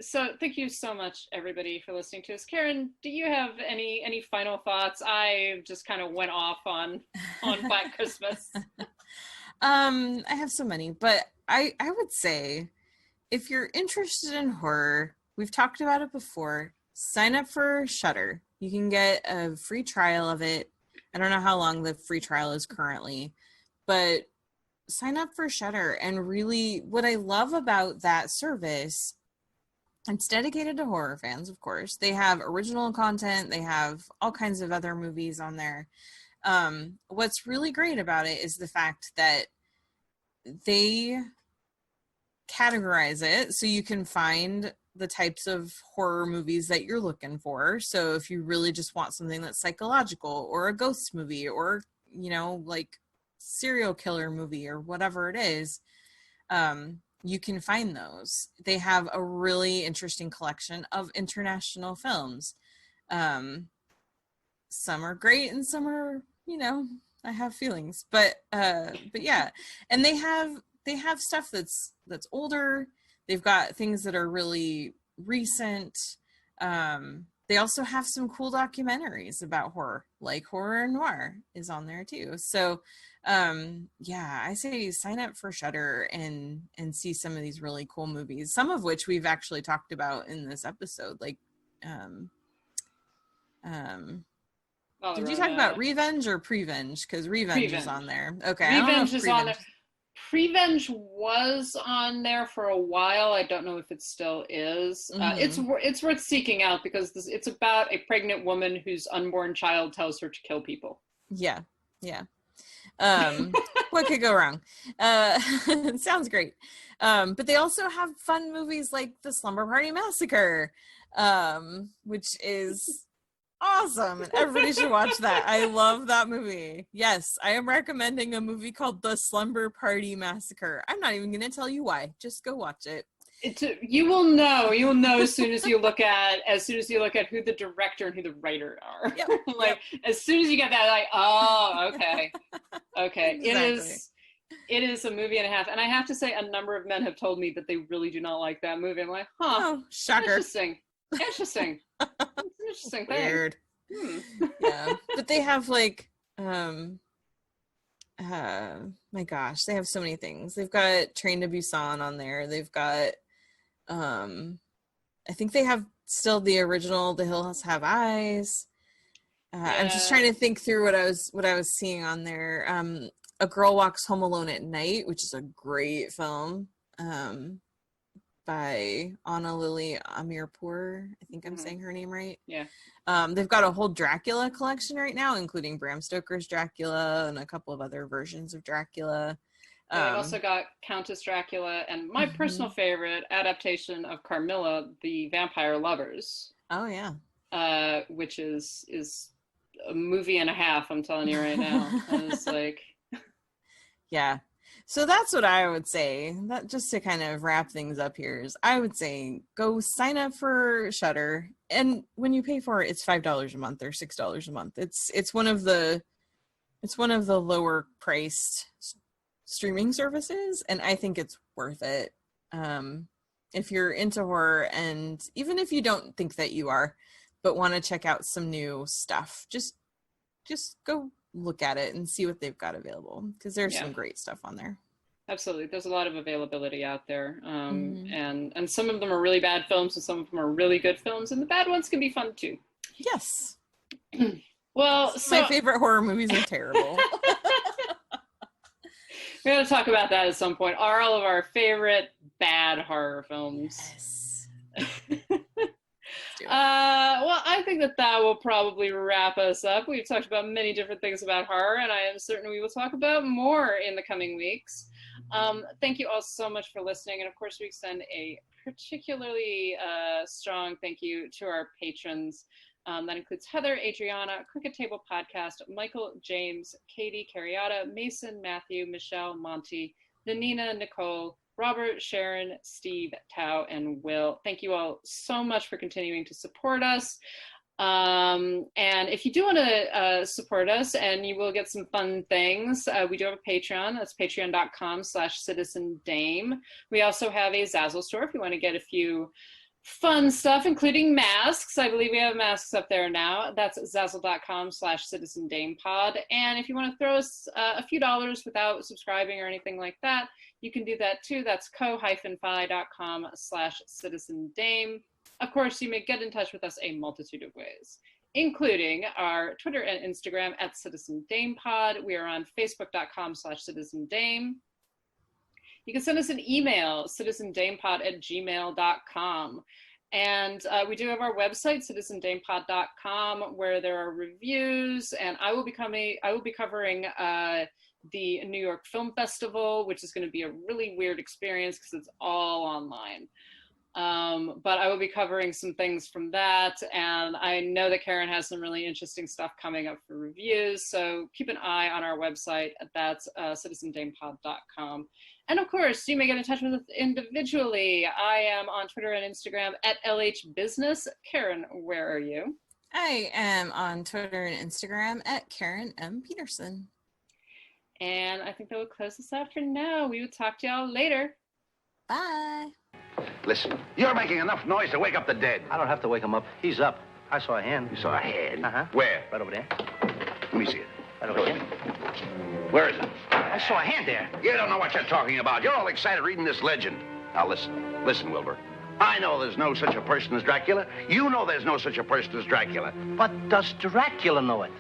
So thank you so much, everybody, for listening to us. Karen, do you have any final thoughts? I just kind of went off on Black Christmas. I have so many, but I would say, if you're interested in horror, we've talked about it before, sign up for Shudder. You can get a free trial of it. I don't know how long the free trial is currently, but sign up for Shudder. And really, what I love about that service, it's dedicated to horror fans, of course. They have original content. They have all kinds of other movies on there. What's really great about it is the fact that they categorize it so you can find the types of horror movies that you're looking for. So if you really just want something that's psychological, or a ghost movie, or, you know, like serial killer movie, or whatever it is, you can find those. They have a really interesting collection of international films. Some are great and some are, you know, I have feelings, but yeah. And they have stuff that's older. They've got things that are really recent. They also have some cool documentaries about horror, like Horror Noir is on there too. So yeah, I say sign up for Shudder and see some of these really cool movies, some of which we've actually talked about in this episode. Like did you talk about Revenge or Prevenge? Because Revenge is on there. Okay. Revenge is on there. Prevenge was on there for a while. I don't know if it still is. It's worth seeking out, because it's about a pregnant woman whose unborn child tells her to kill people. Yeah. What could go wrong? Sounds great. But they also have fun movies like The Slumber Party Massacre, which is awesome, and everybody should watch that. I love that movie. Yes, I am recommending a movie called The Slumber Party Massacre. I'm not even going to tell you why. Just go watch it. You will know as soon as you look at who the director and who the writer are. Yep. As soon as you get that, like, oh, okay. Exactly. It is a movie and a half, and I have to say, a number of men have told me that they really do not like that movie. I'm like, oh, shocker. Interesting. It's an interesting thing. Weird. Yeah, but they have like my gosh, they have so many things. They've got Train to Busan on there. They've got I think they have still the original The Hills Have Eyes. I'm just trying to think through what I was seeing on there. A Girl Walks Home Alone at Night, which is a great film. By Anna Lily Amirpour. I think I'm saying her name right. Yeah. They've got a whole Dracula collection right now, including Bram Stoker's Dracula and a couple of other versions of Dracula. They've also got Countess Dracula and my personal favorite adaptation of Carmilla, The Vampire Lovers. Oh yeah. Which is a movie and a half, I'm telling you right now. And it's like, yeah. So that's what I would say. That, just to kind of wrap things up here, is I would say go sign up for Shudder, and when you pay for it, it's $5 a month or $6 a month. It's one of the lower priced streaming services, and I think it's worth it. If you're into horror, and even if you don't think that you are, but want to check out some new stuff, just go look at it and see what they've got available, because there's some great stuff on there. Absolutely. There's a lot of availability out there. And some of them are really bad films and some of them are really good films, and the bad ones can be fun too. Yes. Well, my favorite horror movies are terrible. We're going to talk about that at some point. Are all of our favorite bad horror films? Yes. Well, I think that will probably wrap us up. We've talked about many different things about horror, and I am certain we will talk about more in the coming weeks. Thank you all so much for listening, and of course we extend a particularly strong thank you to our patrons. That includes Heather, Adriana, Cricket Table Podcast, Michael, James, Katie, Carriata, Mason, Matthew, Michelle, Monty, Nanina, Nicole, Robert, Sharon, Steve, Tao, and Will. Thank you all so much for continuing to support us. And if you do want to support us, and you will get some fun things, we do have a Patreon. That's patreon.com/citizendame. We also have a Zazzle store if you want to get a few fun stuff, including masks. I believe we have masks up there now. That's zazzle.com/citizendamepod. And if you want to throw us a few dollars without subscribing or anything like that, you can do that too. That's ko-fi.com/citizendame. Of course, you may get in touch with us a multitude of ways, including our Twitter and Instagram at citizendamepod. We are on facebook.com/citizendame. You can send us an email, citizendamepod@gmail.com. And we do have our website, citizendamepod.com, where there are reviews. And I will be covering the New York Film Festival, which is going to be a really weird experience because it's all online. But I will be covering some things from that. And I know that Karen has some really interesting stuff coming up for reviews. So keep an eye on our website. That's citizendamepod.com. And of course, you may get in touch with us individually. I am on Twitter and Instagram at LHBusiness. Karen, where are you? I am on Twitter and Instagram at Karen M. Peterson. And I think that will close us out for now. We will talk to y'all later. Bye. Listen, you're making enough noise to wake up the dead. I don't have to wake him up. He's up. I saw a hand. You saw a hand? Uh-huh. Where? Right over there. Let me see it. Right over there. Where is it? I saw a hand there. You don't know what you're talking about. You're all excited reading this legend. Now listen. Listen, Wilbur. I know there's no such a person as Dracula. You know there's no such a person as Dracula. But does Dracula know it?